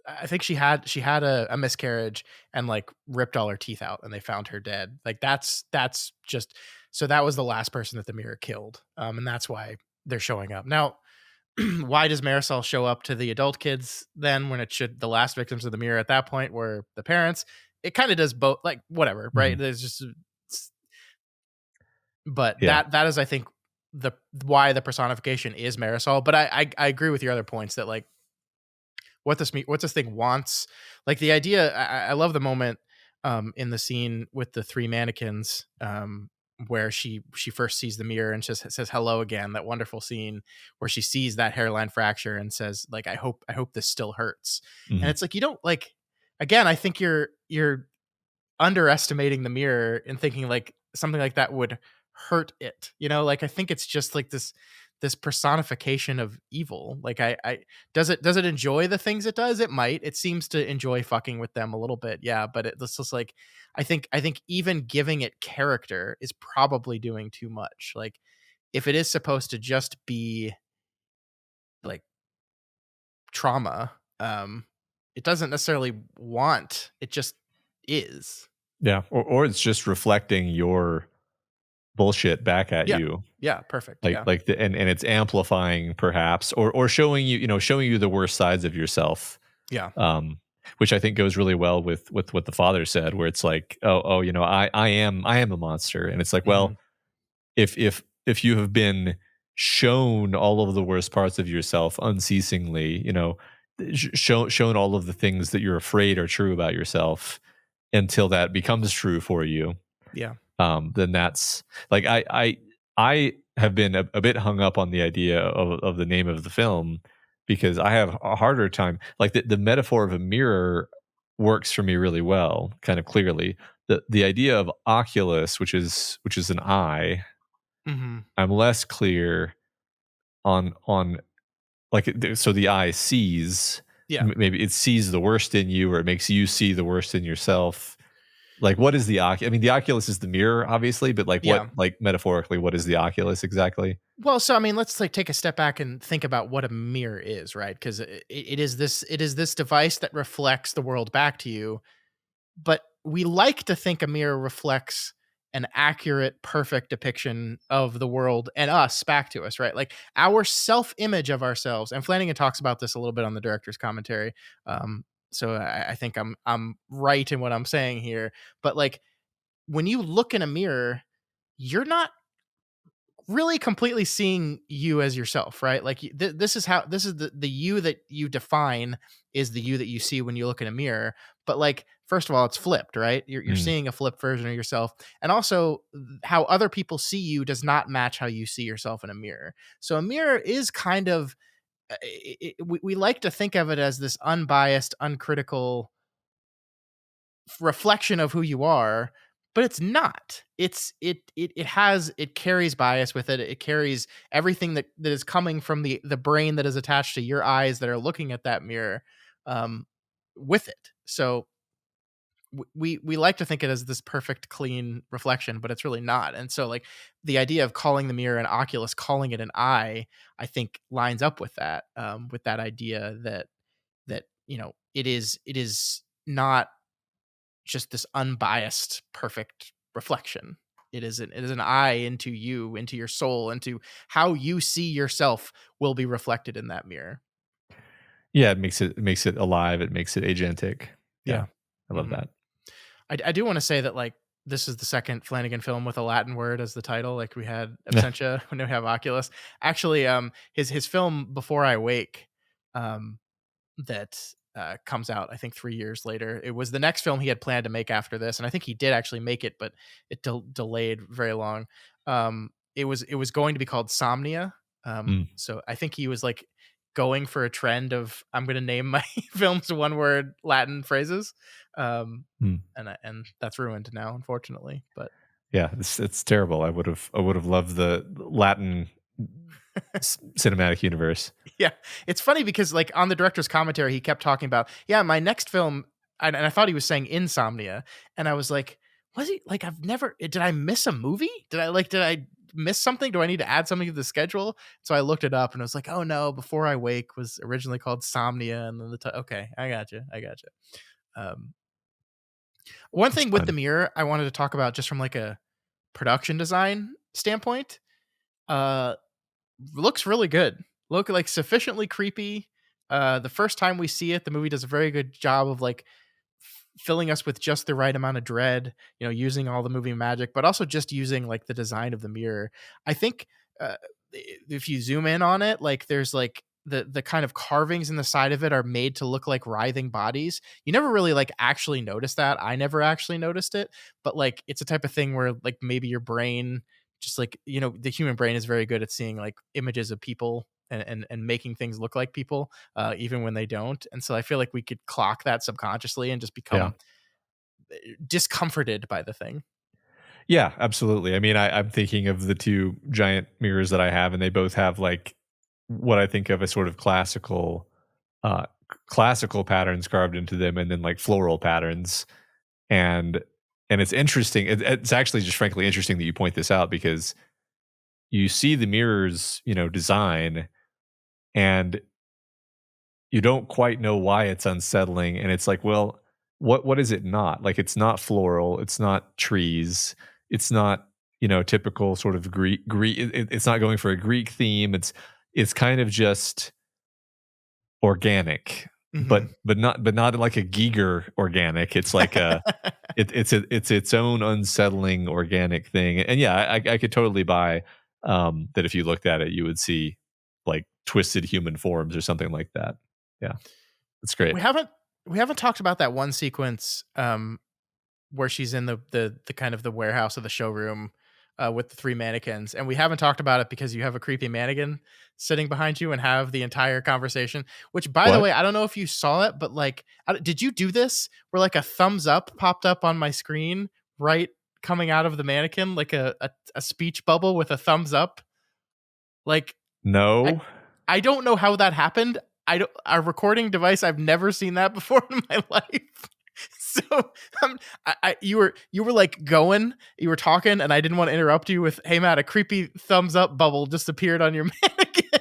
I think she had a miscarriage and like ripped all her teeth out, and they found her dead. Like that's just, so that was the last person that the mirror killed. And that's why they're showing up. Now, why does Marisol show up to the adult kids then when it should the last victims of the mirror at that point were the parents? It kind of does both, like whatever, right? Mhm. There's just but Yeah. that is I think the why the personification is Marisol. But I agree with your other points that like what this thing wants. Like the idea, I love the moment in the scene with the three mannequins, where she first sees the mirror and just says hello again. That wonderful scene where she sees that hairline fracture and says like I hope this still hurts. And Mhm. it's like you don't like, again, I think you're underestimating the mirror and thinking like something like that would hurt it. Like I think it's just like this personification of evil. Like I does it enjoy the things it does? It might. It seems to enjoy fucking with them a little bit. Yeah, but it's just like I think even giving it character is probably doing too much. Like if it is supposed to just be like trauma, it doesn't necessarily want, it just is. Yeah, or it's just reflecting your bullshit back at Yeah. you. Yeah, perfect. Like Yeah. like the and it's amplifying perhaps or showing you, showing you the worst sides of yourself. Yeah. Which I think goes really well with what the father said, where it's like, oh, I am a monster. And it's like, Mhm. well, if you have been shown all of the worst parts of yourself unceasingly, shown all of the things that you're afraid are true about yourself until that becomes true for you, Yeah. then that's like I have been a bit hung up on the idea of the name of the film because I have a harder time. Like the metaphor of a mirror works for me really well, kind of clearly. The idea of Oculus, which is an eye, Mhm. I'm less clear on like so the eye sees, Yeah. maybe it sees the worst in you or it makes you see the worst in yourself. Like, what is the I mean, the Oculus is the mirror, obviously, but like, what, Yeah. like metaphorically, what is the Oculus exactly? Well, so I mean, let's like take a step back and think about what a mirror is, right? Because it is this device that reflects the world back to you, but we like to think a mirror reflects an accurate, perfect depiction of the world and us back to us, right? Like our self-image of ourselves. And Flanagan talks about this a little bit on the director's commentary. Um, so I think I'm right in what I'm saying here. But like when you look in a mirror, you're not really completely seeing you as yourself, right? Like this is how this is the you that you define is the you that you see when you look in a mirror. But like first of all, it's flipped, right? You're Mm. seeing a flipped version of yourself, and also how other people see you does not match how you see yourself in a mirror. So a mirror is kind of we like to think of it as this unbiased, uncritical reflection of who you are, but it's not. It carries bias with it. It carries everything that is coming from the brain that is attached to your eyes that are looking at that mirror, um with it. So we like to think it as this perfect clean reflection, but it's really not. And so like the idea of calling the mirror an Oculus, calling it an eye, I think lines up with that idea that it is not just this unbiased, perfect reflection. It is an eye into you, into your soul, into how you see yourself will be reflected in that mirror. Yeah, it makes it alive. It makes it agentic. Yeah, Yeah. I love hmm that. I do want to say that like this is the second Flanagan film with a Latin word as the title. Like we had Yeah. Absentia, when we have Oculus. Actually, his film Before I Wake, um, that comes out I think 3 years later. It was the next film he had planned to make after this, and I think he did actually make it, but it delayed very long. It was going to be called Somnia. Mm, So I think he was like going for a trend of I'm going to name my films one word Latin phrases, um, mm. and that's ruined now, unfortunately. But Yeah, it's terrible. I would have loved the Latin cinematic universe. yeah, it's funny because like on the director's commentary, he kept talking about, yeah, my next film, and I thought he was saying Insomnia, and I was like, was he like I've never did I miss a movie? Did I miss something? Do I need to add something to the schedule? So I looked it up and I was like, oh no, Before I Wake was originally called Somnia, and then okay, I got you. Um, one It's thing with the fun. mirror I wanted to talk about just from like a production design standpoint, uh, looks really good. Look like sufficiently creepy. The first time we see it, the movie does a very good job of like filling us with just the right amount of dread, using all the movie magic, but also just using like the design of the mirror. I think uh, if you zoom in on it, like there's like the kind of carvings in the side of it are made to look like writhing bodies. You never really like actually notice that. I never actually noticed it, but like it's a type of thing where like maybe your brain just like the human brain is very good at seeing like images of people and making things look like people, even when they don't. And so I feel like we could clock that subconsciously and just Yeah. become discomforted by the thing. Yeah, absolutely. I mean, I'm thinking of the two giant mirrors that I have, and they both have like what I think of as sort of classical patterns carved into them, and then like floral patterns. And it's interesting. It's actually just frankly interesting that you point this out, because you see the mirrors, design, and you don't quite know why it's unsettling. And it's like, well, what is it not? Like, it's not floral, it's not trees, it's not, typical sort of Greek. It's not going for a Greek theme. It's kind of just organic, Hmm. but not like a Giger organic. It's like it's its own unsettling organic thing. And yeah, I could totally buy that if you looked at it, you would see like twisted human forms or something like that. Yeah, it's great. we haven't we haven't talked about that one sequence where she's in the kind of the warehouse of the showroom with the three mannequins, and we haven't talked about it because you have a creepy mannequin sitting behind you and have the entire conversation. Which, by the What? way, I don't know if you saw it, but like, did you do this? Where like a thumbs up popped up on my screen, right, coming out of the mannequin, like a speech bubble with a thumbs up. Like, I No. I don't know how that happened. I don't a recording device. I've never seen that before in my life. So you were like going, you were talking, and I didn't want to interrupt you with, "Hey Matt, a creepy thumbs up bubble just appeared on your mannequin."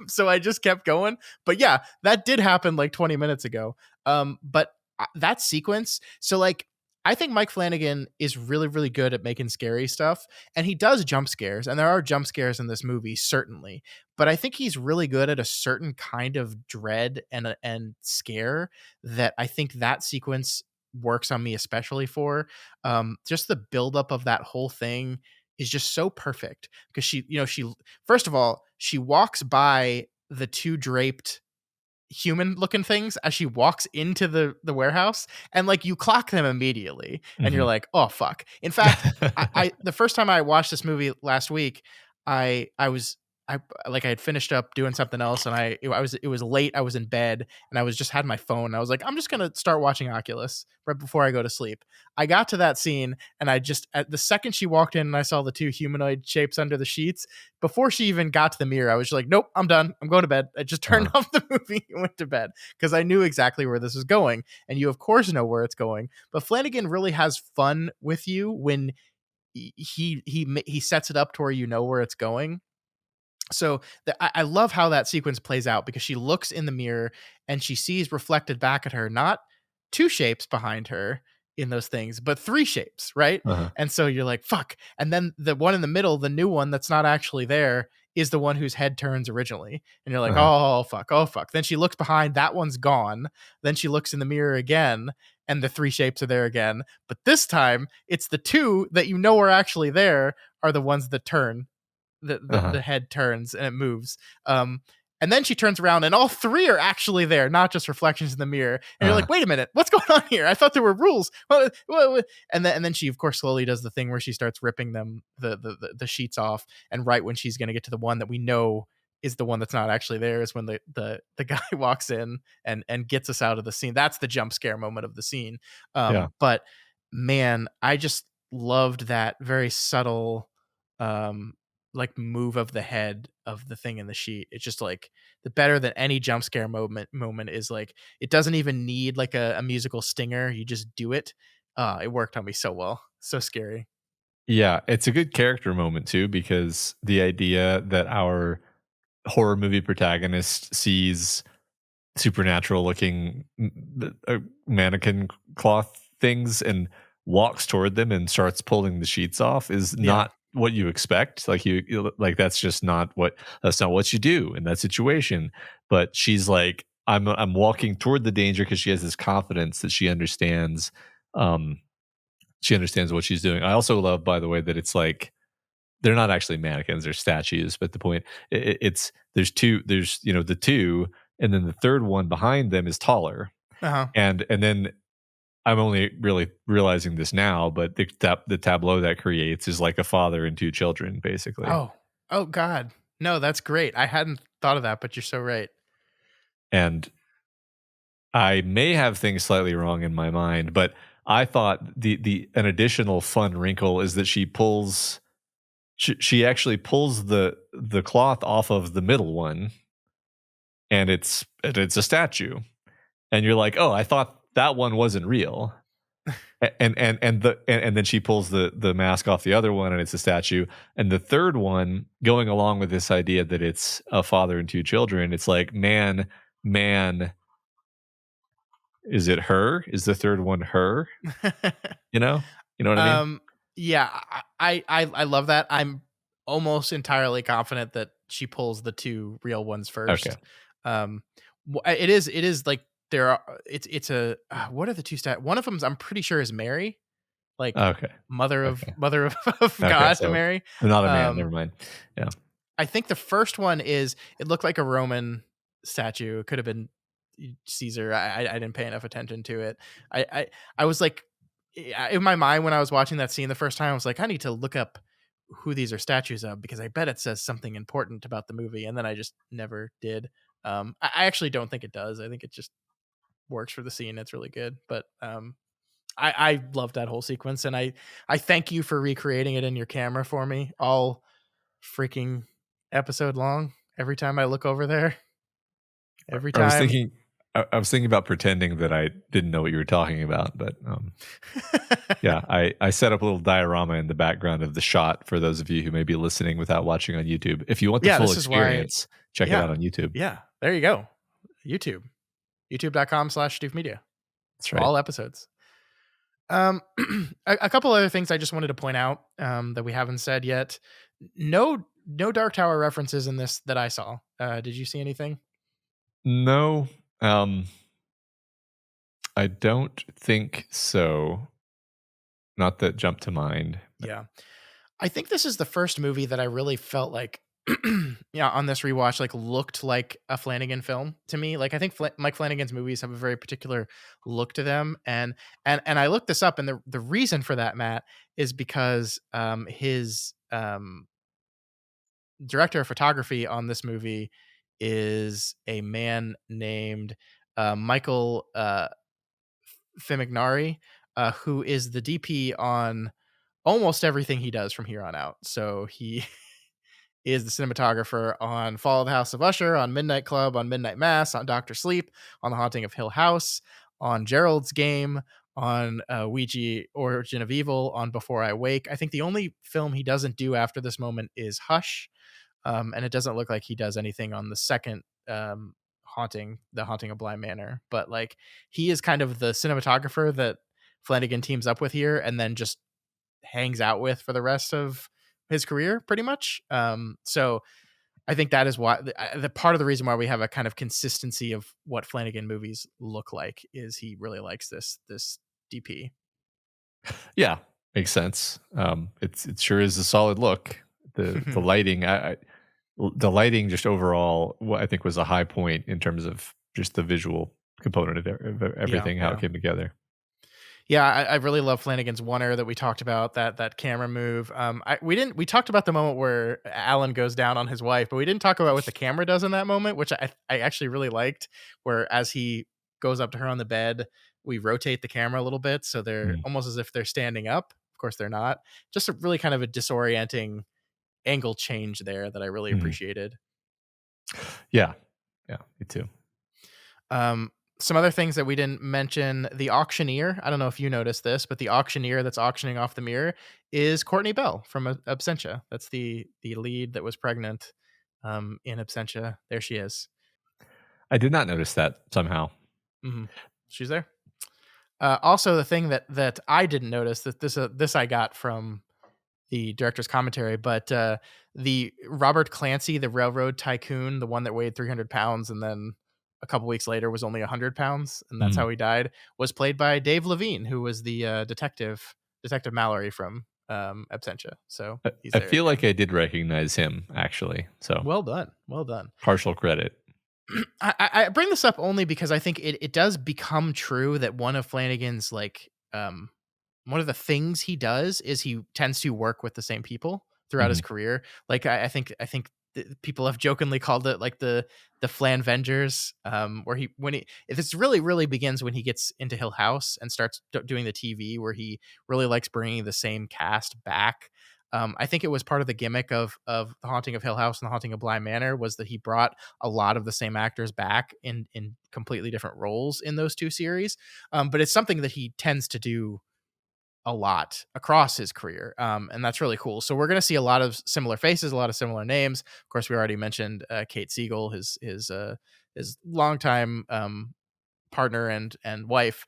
So I just kept going. But yeah, that did happen like 20 minutes ago. But that sequence. So like, I think Mike Flanagan is really, really good at making scary stuff, and he does jump scares, and there are jump scares in this movie, certainly. But I think he's really good at a certain kind of dread and scare that I think that sequence works on me especially for. Just the buildup of that whole thing is just so perfect because she first of all, she walks by the two draped human looking things as she walks into the warehouse, and like you clock them immediately and you're Mhm. like, oh fuck. In fact, I the first time I watched this movie last week, I was I like I had finished up doing something else, and it was late. I was in bed and I was just had my phone. And I was like, I'm just gonna start watching Oculus right before I go to sleep. I got to that scene, and I just at the second she walked in and I saw the two humanoid shapes under the sheets, before she even got to the mirror, I was just like, nope, I'm done. I'm going to bed. I just turned Uh-huh. off the movie and went to bed because I knew exactly where this was going. And you, of course, know where it's going. But Flanagan really has fun with you when he sets it up to where you know where it's going. So I love how that sequence plays out because she looks in the mirror and she sees reflected back at her not two shapes behind her in those things, but three shapes, right? Uh-huh. And so you're like, fuck. And then the one in the middle, the new one that's not actually there, is the one whose head turns originally. And you're like, Uh-huh. oh, fuck, oh, fuck. Then she looks behind, that one's gone. Then she looks in the mirror again, and the three shapes are there again. But this time, it's the two that you know are actually there are the ones that turn, Uh-huh. the head turns and it moves. And then she turns around and all three are actually there, not just reflections in the mirror. And you're Uh-huh. like, wait a minute, what's going on here? I thought there were rules. And then she of course slowly does the thing where she starts ripping them the sheets off. And right when she's gonna get to the one that we know is the one that's not actually there is when the guy walks in and gets us out of the scene. That's the jump scare moment of the scene. Yeah. But man, I just loved that very subtle um like move of the head of the thing in the sheet. It's just like the better than any jump scare moment is like it doesn't even need like a musical stinger. You just do it. It worked on me so well. So scary. Yeah, it's a good character moment too, because the idea that our horror movie protagonist sees supernatural looking mannequin cloth things and walks toward them and starts pulling the sheets off is Yeah. not what you expect. Like like that's not what you do in that situation. But she's like, I'm walking toward the danger because she has this confidence that um she understands what she's doing. I also love, by the way, that it's like they're not actually mannequins; they're statues. But the point, it's there's the two, and then the third one behind them is taller, Uh-huh. and then I'm only really realizing this now, but the tableau that creates is like a father and two children, basically. Oh. Oh God. No, that's great. I hadn't thought of that, but you're so right. And I may have things slightly wrong in my mind, but I thought the an additional fun wrinkle is that she actually pulls the cloth off of the middle one, and it's a statue, and you're like, oh, I thought that one wasn't real. And then she pulls the mask off the other one, and it's a statue. And the third one, going along with this idea that it's a father and two children, it's like, man, is it her? Is the third one her? You know, you know what I mean? Um, yeah, I love that. I'm almost entirely confident that she pulls the two real ones Okay, first. It is like there are it's a what are the two one of them I'm pretty sure is Mary, like okay, okay, mother of, of okay. God, So Mary. not a man. Um, Never mind. Yeah. I think the first one is it looked like a Roman statue. It could have been Caesar. I didn't pay enough attention to it. I was like in my mind when I was watching that scene the first time, I was like, I need to look up who these are statues of because I bet it says something important about the movie. And then I just never did. I actually don't think it does. I think it just works for the scene. It's really good. But I love that whole sequence, and I thank you for recreating it in your camera for me all freaking episode long. Every time I look over there, every I was time. thinking. I was thinking about pretending that I didn't know what you were talking about, but yeah, I set up a little diorama in the background of the shot for those of you who may be listening without watching on YouTube. If you want the Yeah, full this is why. experience, check it out Yeah, on YouTube. yeah. There you go. YouTube, youtube.com/StoofMedia That's for right. all episodes. Um, a couple other things I just wanted to point out that we haven't said yet. No Dark Tower references in this that I saw. Did you see anything? No, I don't think so. Not that jumped to mind. Yeah. I think this is the first movie that I really felt like, yeah, on this rewatch, like looked like a Flanagan film to me. Like I think Mike Flanagan's movies have a very particular look to them, and I looked this up, and the reason for that, Matt, is because his director of photography on this movie is a man named Michael Fimignari, who is the DP on almost everything he does from here on out. So he is the cinematographer on Fall of the House of Usher, on Midnight Club, on Midnight Mass, on Doctor Sleep, on The Haunting of Hill House, on Gerald's Game, on Ouija Origin of Evil, on Before I Wake. I think the only film he doesn't do after this moment is Hush, and it doesn't look like he does anything on the second the Haunting of Bly Manor. But like he is kind of the cinematographer that Flanagan teams up with here, and then just hangs out with for the rest of his career, pretty much. So I think that is why the part of the reason why we have a kind of consistency of what Flanagan movies look like is he really likes this DP. Yeah, makes sense. It sure is a solid look. The lighting, the lighting, just overall, what I think was a high point in terms of just the visual component of Yeah, everything, how it yeah. came together. Yeah, I really love Flanagan's Oneer that we talked about, that camera move. We talked about the moment where Alan goes down on his wife, but we didn't talk about what the camera does in that moment, which I actually really liked. Where as he goes up to her on the bed, we rotate the camera a little bit, so they're Mm. almost as if they're standing up. Of course, they're not. Just a really kind of a disorienting angle change there that I really Mhm. appreciated. Yeah, yeah, me too. Some other things that we didn't mention, the auctioneer. I don't know if you noticed this, but the auctioneer that's auctioning off the mirror is Courtney Bell from Absentia. That's the lead that was pregnant in Absentia. There she is. I did not notice that somehow. Hmm. She's there. Also, the thing that I didn't notice, that this I got from the director's commentary, but the Robert Clancy, the railroad tycoon, the one that weighed 300 pounds and then a couple weeks later was only 100 pounds, and that's Mm. how he died, was played by Dave Levine, who was the Detective Mallory from Absentia. So he's I there feel like again. I did recognize him actually, so Well done. Well done. partial credit. I bring this up only because I think it does become true that one of Flanagan's one of the things he does is he tends to work with the same people throughout his Mhm. career. Like I think people have jokingly called it like the Flanvengers, where he when he if it's really begins when he gets into Hill House and starts doing the TV, where he really likes bringing the same cast back. I think it was part of the gimmick of the Haunting of Hill House and the Haunting of Bly Manor was that he brought a lot of the same actors back in completely different roles in those two series. But it's something that he tends to do a lot across his career. And that's really cool. So we're going to see a lot of similar faces, a lot of similar names. Of course, we already mentioned Kate Siegel, his longtime partner and wife.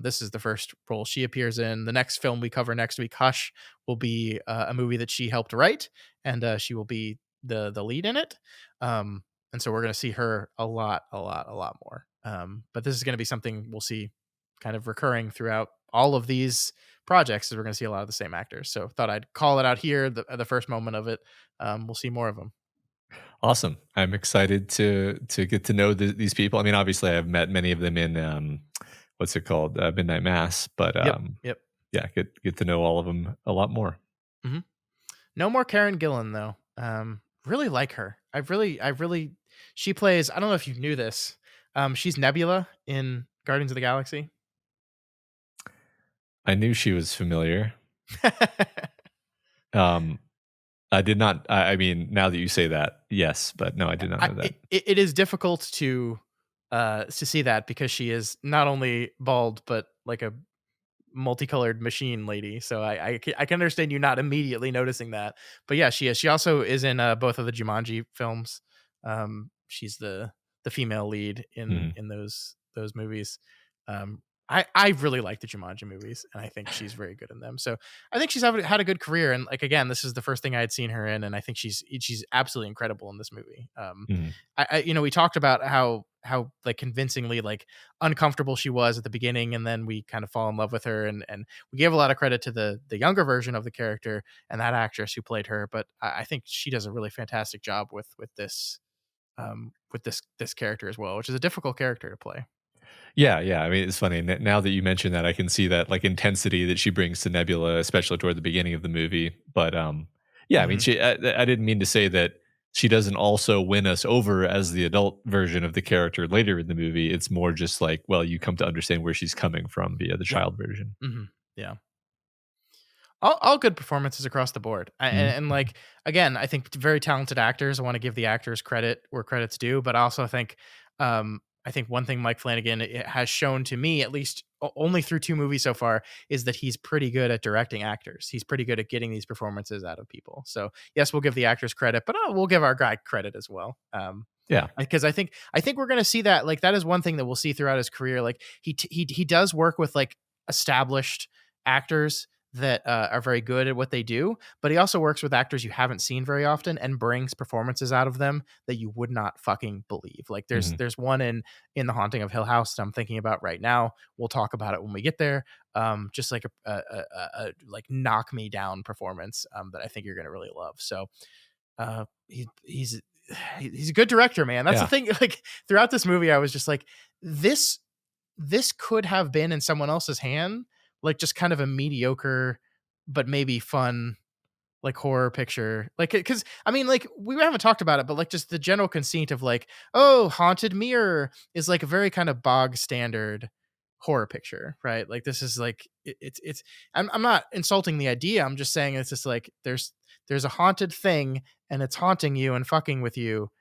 This is the first role she appears in. The next film we cover next week, Hush, will be a movie that she helped write, and she will be the lead in it. And so we're going to see her a lot more. But this is going to be something we'll see kind of recurring throughout all of these projects, as we're going to see a lot of the same actors. So thought I'd call it out here the first moment of it. We'll see more of them. Awesome. I'm excited to get to know these people. I mean, obviously, I've met many of them in what's it called, Midnight Mass, but Yep. Yep. yeah, get to know all of them a lot more. Hmm. No more Karen Gillan though. Really like her. I really, she plays. I don't know if you knew this. She's Nebula in Guardians of the Galaxy. I knew she was familiar. Um, I did not. I mean, now that you say that, yes, but no, I did not know that. It is difficult to see that because she is not only bald but like a multicolored machine lady. So I can understand you not immediately noticing that. But yeah, she is. She also is in both of the Jumanji films. She's the female lead Mhm. in those movies. I really like the Jumanji movies, and I think she's very good in them. So I think she's had a good career. And like again, this is the first thing I had seen her in, and I think she's absolutely incredible in this movie. Mhm. We talked about how like convincingly like uncomfortable she was at the beginning, and then we kind of fall in love with her, and we gave a lot of credit to the younger version of the character and that actress who played her. But I think she does a really fantastic job with this character as well, which is a difficult character to play. Yeah, yeah. I mean, it's funny now that you mention that. I can see that like intensity that she brings to Nebula, especially toward the beginning of the movie. But yeah, I mean, Hmm. I didn't mean to say that she doesn't also win us over as the adult version of the character later in the movie. It's more just like, well, you come to understand where she's coming from via the Yeah. child version. Hmm. Yeah. All good performances across the board. And Mhm. like again, I think very talented actors. I want to give the actors credit where credit's due, but I also think I think one thing Mike Flanagan has shown to me, at least only through two movies so far, is that he's pretty good at directing actors. He's pretty good at getting these performances out of people. So yes, we'll give the actors credit, but we'll give our guy credit as well. Yeah. Because I think we're going to see that, like, that is one thing that we'll see throughout his career. Like he does work with like established actors that are very good at what they do, but he also works with actors you haven't seen very often and brings performances out of them that you would not fucking believe. Like Mhm. there's one in The Haunting of Hill House that I'm thinking about right now. We'll talk about it when we get there. Just like a like knock me down performance that I think you're gonna really love. So uh, he, he's he's a good director, man. That's the Yeah. thing. Like throughout this movie, I was just like, this this could have been in someone else's hand, like just kind of a mediocre but maybe fun like horror picture. Like because I mean, like we haven't talked about it, but like just the general conceit of like, oh, haunted mirror is like a very kind of bog standard horror picture, right? Like this is like it's I'm not insulting the idea. I'm just saying it's just like there's a haunted thing and it's haunting you and fucking with you.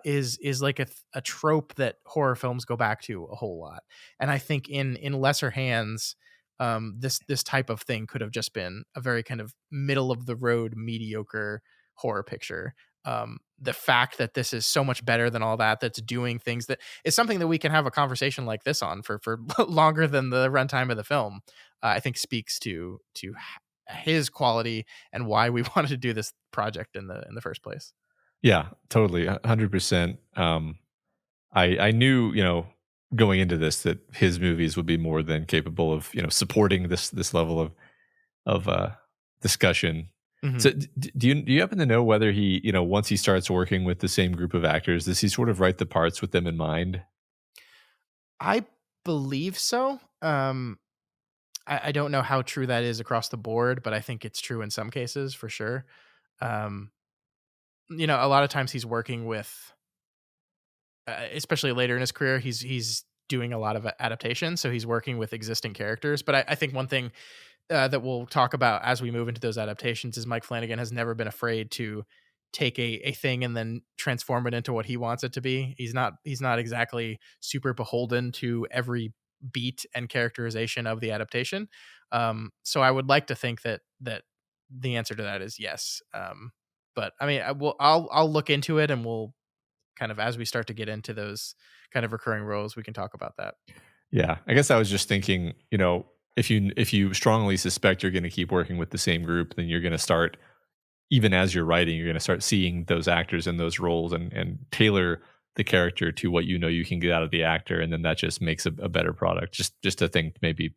Is like a trope that horror films go back to a whole lot, and I think in lesser hands, this type of thing could have just been a very kind of middle of the road mediocre horror picture. The fact that this is so much better than all that, that's doing things that is something that we can have a conversation like this on for longer than the runtime of the film, I think speaks to his quality and why we wanted to do this project in the first place. Yeah, totally, 100%. I knew, going into this that his movies would be more than capable of, supporting this level of discussion. Mhm. So, do you happen to know whether he, once he starts working with the same group of actors, does he sort of write the parts with them in mind? I believe so. I don't know how true that is across the board, but I think it's true in some cases for sure. Um, a lot of times he's working with, especially later in his career, he's doing a lot of adaptation, so he's working with existing characters. But I think one thing that we'll talk about as we move into those adaptations is Mike Flanagan has never been afraid to take a thing and then transform it into what he wants it to be. He's not exactly super beholden to every beat and characterization of the adaptation. So I would like to think that the answer to that is yes. But I mean, I'll look into it, and we'll kind of, as we start to get into those kind of recurring roles, we can talk about that. Yeah, I guess I was just thinking, if you strongly suspect you're going to keep working with the same group, then you're going to start, even as you're writing, you're going to start seeing those actors in those roles and tailor the character to what you can get out of the actor, and then that just makes a better product. Just a thing maybe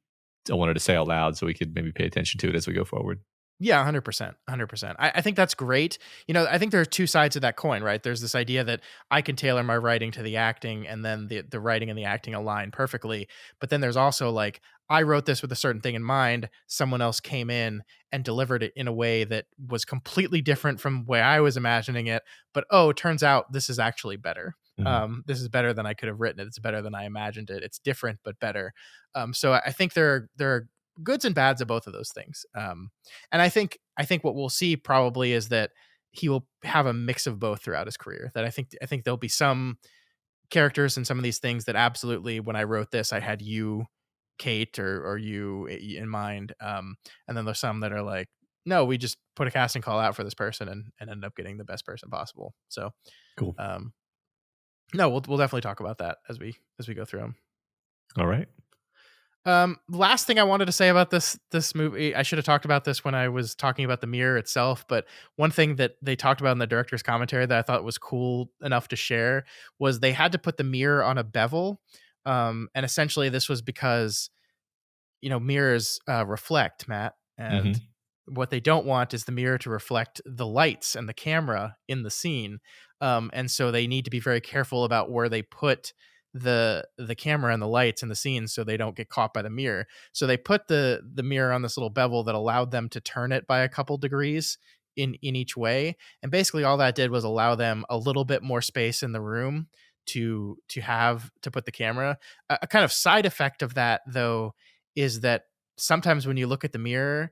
I wanted to say out loud so we could maybe pay attention to it as we go forward. Yeah, 100%. 100%. I think that's great. I think there are two sides of that coin, right? There's this idea that I can tailor my writing to the acting, and then the writing and the acting align perfectly. But then there's also like, I wrote this with a certain thing in mind. Someone else came in and delivered it in a way that was completely different from where I was imagining it. But oh, it turns out this is actually better. Mhm. This is better than I could have written it. It's better than I imagined it. It's different but better. So I think there are goods and bads of both of those things. And I think what we'll see probably is that he will have a mix of both throughout his career. That I think there'll be some characters and some of these things that absolutely, when I wrote this, I had you, Kate, or you in mind. And then there's some that are like, no, we just put a casting call out for this person and end up getting the best person possible. So Cool. um, no, we'll definitely talk about that as we go through them. All right. Last thing I wanted to say about this movie, I should have talked about this when I was talking about the mirror itself, but one thing that they talked about in the director's commentary that I thought was cool enough to share was they had to put the mirror on a bevel. And essentially this was because, mirrors reflect, Matt, and Hmm. what they don't want is the mirror to reflect the lights and the camera in the scene. And so they need to be very careful about where they put the camera and the lights in the scene so they don't get caught by the mirror. So they put the mirror on this little bevel that allowed them to turn it by a couple degrees in each way. And basically all that did was allow them a little bit more space in the room to have to put the camera. A kind of side effect of that, though, is that sometimes when you look at the mirror,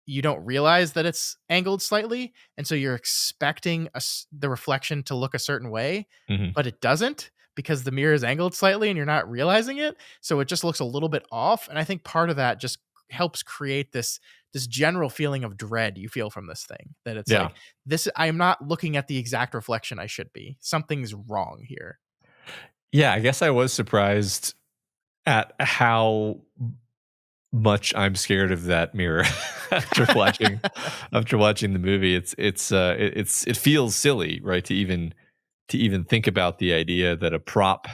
you don't realize that it's angled slightly, and so you're expecting the reflection to look a certain way, Hmm. but it doesn't because the mirror is angled slightly and you're not realizing it. So it just looks a little bit off, and I think part of that just helps create this general feeling of dread you feel from this thing, that it's Yeah. like, this, I am not looking at the exact reflection I should be. Something's wrong here. Yeah, I guess I was surprised at how much I'm scared of that mirror after watching the movie. It feels silly, right? To even think about the idea that a prop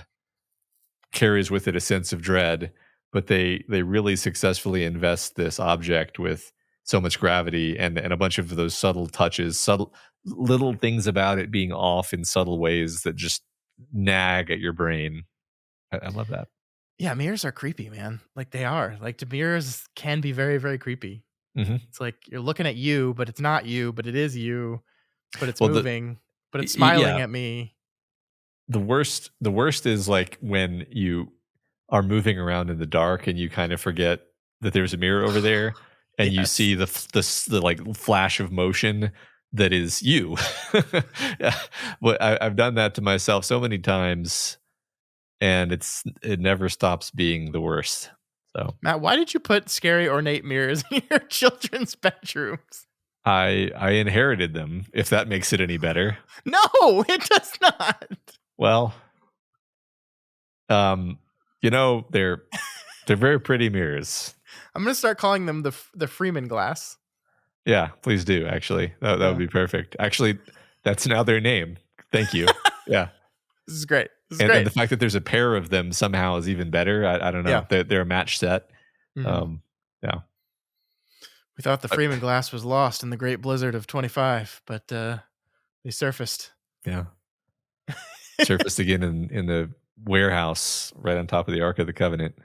carries with it a sense of dread, but they really successfully invest this object with so much gravity and a bunch of those subtle touches, subtle little things about it being off in subtle ways that just nag at your brain. I love that. Yeah, mirrors are creepy, man. Like, they are. Like, the mirrors can be very, very creepy. Hmm. It's like you're looking at you, but it's not you, but it is you, but it's Well, the moving, but it's smiling yeah, at me. the worst is like when you are moving around in the dark and you kind of forget that there's a mirror over there, and you Yes. see the like flash of motion that is you. Yeah, but I've done that to myself so many times, and it never stops being the worst. So Matt, why did you put scary ornate mirrors in your children's bedrooms? I inherited them. If that makes it any better. No, it does not. Well, um, they're very pretty mirrors. I'm gonna start calling them the Freeman glass. Yeah, please do. Actually, that would Yeah, be perfect. Actually, that's now their name. Thank you. Yeah, this is great. This is and great. the fact that there's a pair of them somehow is even better. I don't know. Yeah. They're a match set. Mhm. Um, yeah, We thought the Uh, Freeman glass was lost in the Great Blizzard of 25, but they surfaced. yeah. Surfaced again in the warehouse right on top of the Ark of the Covenant.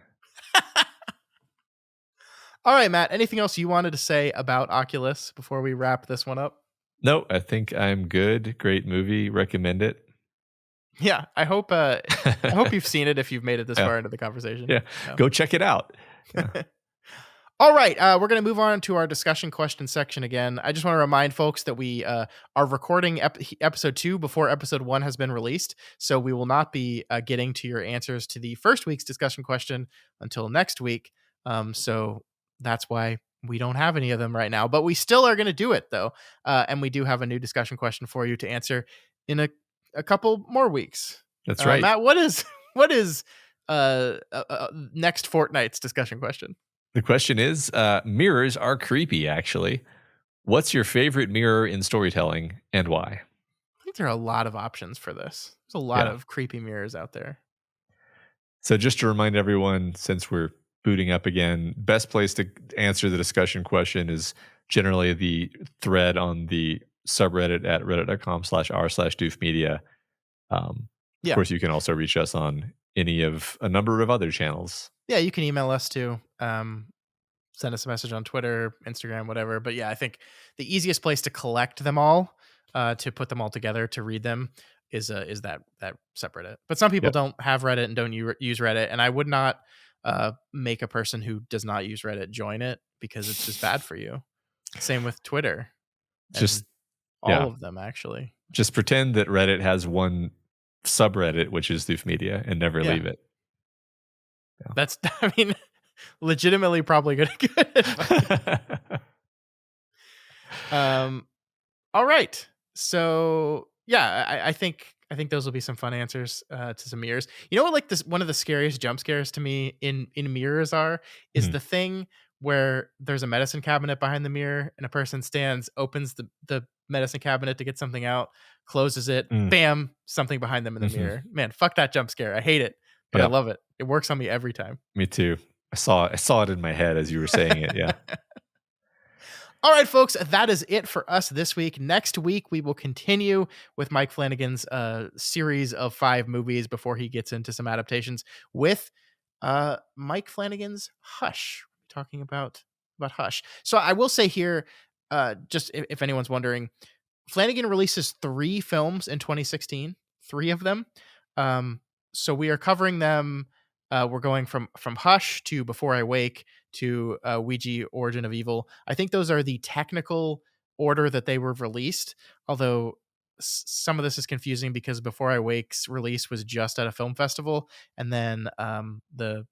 All right, Matt. Anything else you wanted to say about Oculus before we wrap this one up? No, I think I'm good. Great movie. Recommend it. Yeah, I hope you've seen it if you've made it this Yeah. far into the conversation. Yeah. Yeah. Go check it out. Yeah. All right, we're going to move on to our discussion question section again. I just want to remind folks that we are recording episode 2 before episode 1 has been released, so we will not be getting to your answers to the first week's discussion question until next week. So that's why we don't have any of them right now, but we still are going to do it though, and we do have a new discussion question for you to answer in a couple more weeks. That's right. Matt, what is next fortnight's discussion question? The question is, mirrors are creepy, actually. What's your favorite mirror in storytelling and why? I think there are a lot of options for this. There's a lot of creepy mirrors out there. So just to remind everyone, since we're booting up again, best place to answer the discussion question is generally the thread on the subreddit at reddit.com/r/doofmedia. Of course, you can also reach us on a number of other channels. Yeah, you can email us too. Send us a message on Twitter, Instagram, whatever. But yeah, I think the easiest place to collect them all, to put them all together, to read them, is that subreddit. But some people don't have Reddit and don't use Reddit, and I would not make a person who does not use Reddit join it because it's just bad for you. Same with Twitter. Just all of them, actually. Just pretend that Reddit has one subreddit, which is Doof Media, and never leave it. Yeah. That's, I mean, legitimately probably good advice. All right. So yeah, I think those will be some fun answers to some mirrors. You know what, like one of the scariest jump scares to me in mirrors is the thing where there's a medicine cabinet behind the mirror and a person stands, opens the medicine cabinet to get something out, closes it, bam, something behind them in the mirror. Man, fuck that jump scare. I hate it, but I love it. It works on me every time. Me too. I saw it in my head as you were saying it. Yeah. All right, folks, that is it for us this week. Next week, we will continue with Mike Flanagan's series of 5 movies before he gets into some adaptations with Mike Flanagan's Hush, talking about Hush. So I will say here, just if anyone's wondering, Flanagan releases 3 films in 2016, 3 of them. So we are covering them. We're going from Hush to Before I Wake to Ouija Origin of Evil. I think those are the technical order that they were released, although some of this is confusing because Before I Wake's release was just at a film festival, and then the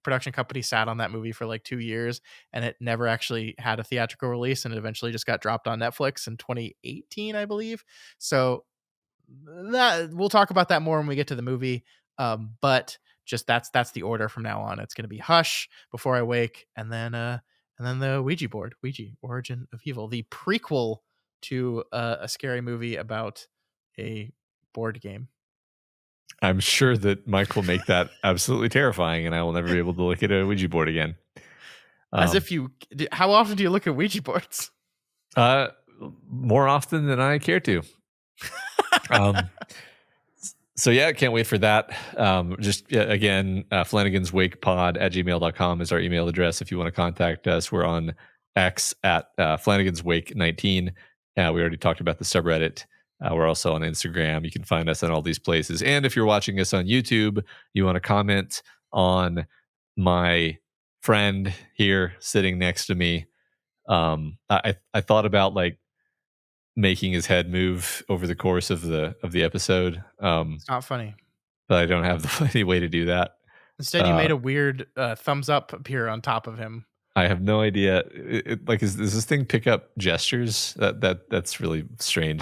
production company sat on that movie for like 2 years, and it never actually had a theatrical release, and it eventually just got dropped on Netflix in 2018, I believe. So that we'll talk about that more when we get to the movie. But just that's the order from now on. It's going to be Hush, Before I Wake, and then the Ouija board, Ouija Origin of Evil, the prequel to a scary movie about a board game. I'm sure that Mike will make that absolutely terrifying, and I will never be able to look at a Ouija board again. How often do you look at Ouija boards? More often than I care to. So yeah, can't wait for that. Again, flanaganswakepod@gmail.com is our email address if you want to contact us. We're on X at flanaganswake19. We already talked about the subreddit. We're also on Instagram. You can find us on all these places. And if you're watching us on YouTube, you want to comment on my friend here sitting next to me. I thought about like making his head move over the course of the episode. It's not funny, but I don't have any way to do that. Instead, you made a weird thumbs up appear on top of him. I have no idea. Does this thing pick up gestures? That's really strange.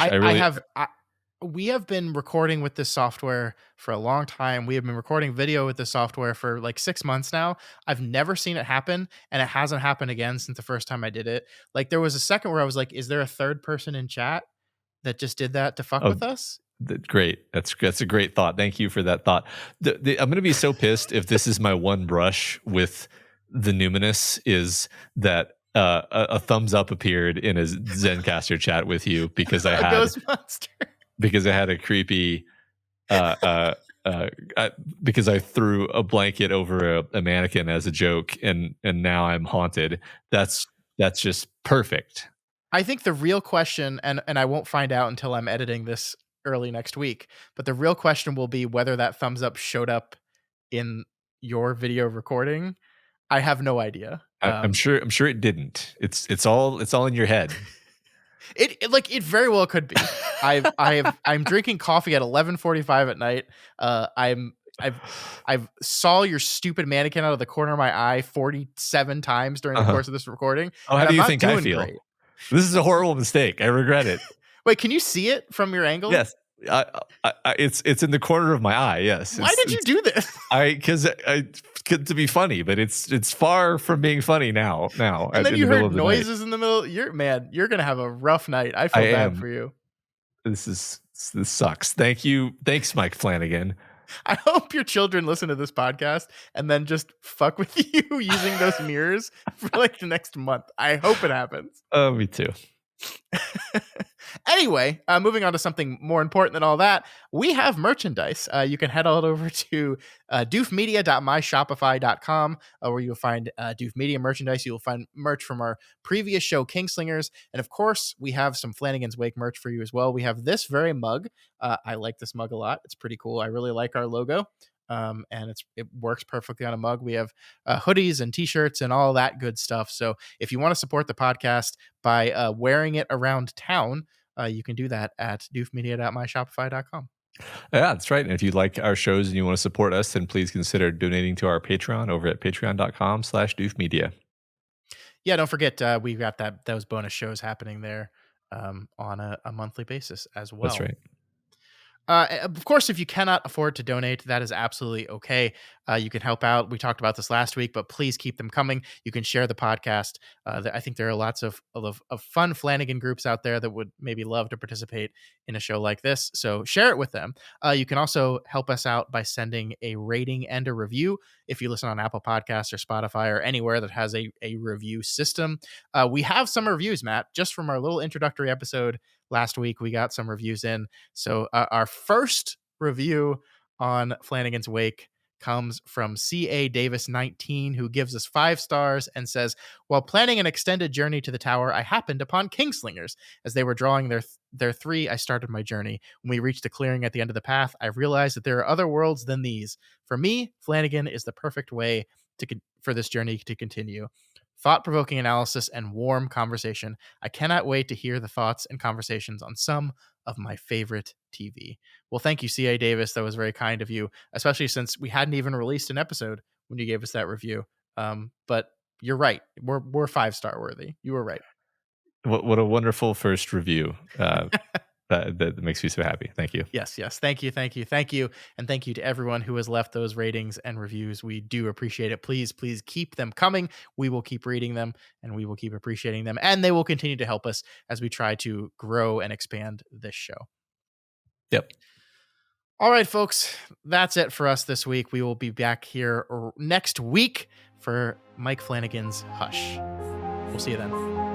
We have been recording with this software for a long time. We have been recording video with this software for like 6 months now. I've never seen it happen, and it hasn't happened again since the first time I did it. Like there was a second where I was like, is there a third person in chat that just did that to fuck with us? Great. That's a great thought. Thank you for that thought. I'm going to be so pissed if this is my one brush with the numinous is that a thumbs up appeared in a Zencaster chat with you because I had ghost monster. Because I had a creepy, because I threw a blanket over a mannequin as a joke, and now I'm haunted. That's just perfect. I think the real question, and I won't find out until I'm editing this early next week, but the real question will be whether that thumbs up showed up in your video recording. I have no idea. I'm sure it didn't. It's all in your head. It very well could be. I'm drinking coffee at 11:45 at night. I've saw your stupid mannequin out of the corner of my eye 47 times during the Uh-huh. course of this recording. Oh, how and do I'm you not think I doing feel? great. This is a horrible mistake. I regret it. Wait, can you see it from your angle? Yes. It's in the corner of my eye. Yes. Why did you do this? Because to be funny, but it's far from being funny now. And then In you the middle heard of the night. noises in the middle. You're gonna have a rough night. I feel I bad am. for you. This sucks. Thanks, Mike Flanagan. I hope your children listen to this podcast and then just fuck with you using those mirrors for like the next month. I hope it happens. Oh, me too. Anyway, moving on to something more important than all that, we have merchandise. You can head on over to doofmedia.myshopify.com, where you'll find Doof Media merchandise. You'll find merch from our previous show, Kingslingers. And of course, we have some Flanagan's Wake merch for you as well. We have this very mug. I like this mug a lot. It's pretty cool. I really like our logo. And it works perfectly on a mug. We have hoodies and t-shirts and all that good stuff. So if you want to support the podcast by wearing it around town, you can do that at doofmedia.myshopify.com. Yeah, that's right. And if you like our shows and you want to support us, then please consider donating to our Patreon over at patreon.com/doofmedia. Yeah, don't forget, we've got those bonus shows happening there on a monthly basis as well. That's right. Of course, if you cannot afford to donate, that is absolutely okay. You can help out. We talked about this last week, but please keep them coming. You can share the podcast. I think there are lots of fun Flanagan groups out there that would maybe love to participate in a show like this. So share it with them. You can also help us out by sending a rating and a review. If you listen on Apple Podcasts or Spotify or anywhere that has a review system, we have some reviews, Matt, just from our little introductory episode last week. We got some reviews in. So our first review on Flanagan's Wake comes from C.A. Davis 19, who gives us 5 stars and says, while planning an extended journey to the tower, I happened upon Kingslingers. As they were drawing their 3, I started my journey. When we reached a clearing at the end of the path, I realized that there are other worlds than these. For me, Flanagan is the perfect way for this journey to continue. Thought-provoking analysis and warm conversation. I cannot wait to hear the thoughts and conversations on some of my favorite TV. Well, thank you, C.A. Davis. That was very kind of you, especially since we hadn't even released an episode when you gave us that review. But you're right. We're 5-star worthy. You were right. What a wonderful first review. That makes me so happy. Thank you. Yes. Thank you. And thank you to everyone who has left those ratings and reviews. We do appreciate it. Please keep them coming. We will keep reading them and we will keep appreciating them. And they will continue to help us as we try to grow and expand this show. Yep. All right, folks, that's it for us this week. We will be back here next week for Mike Flanagan's Hush. We'll see you then.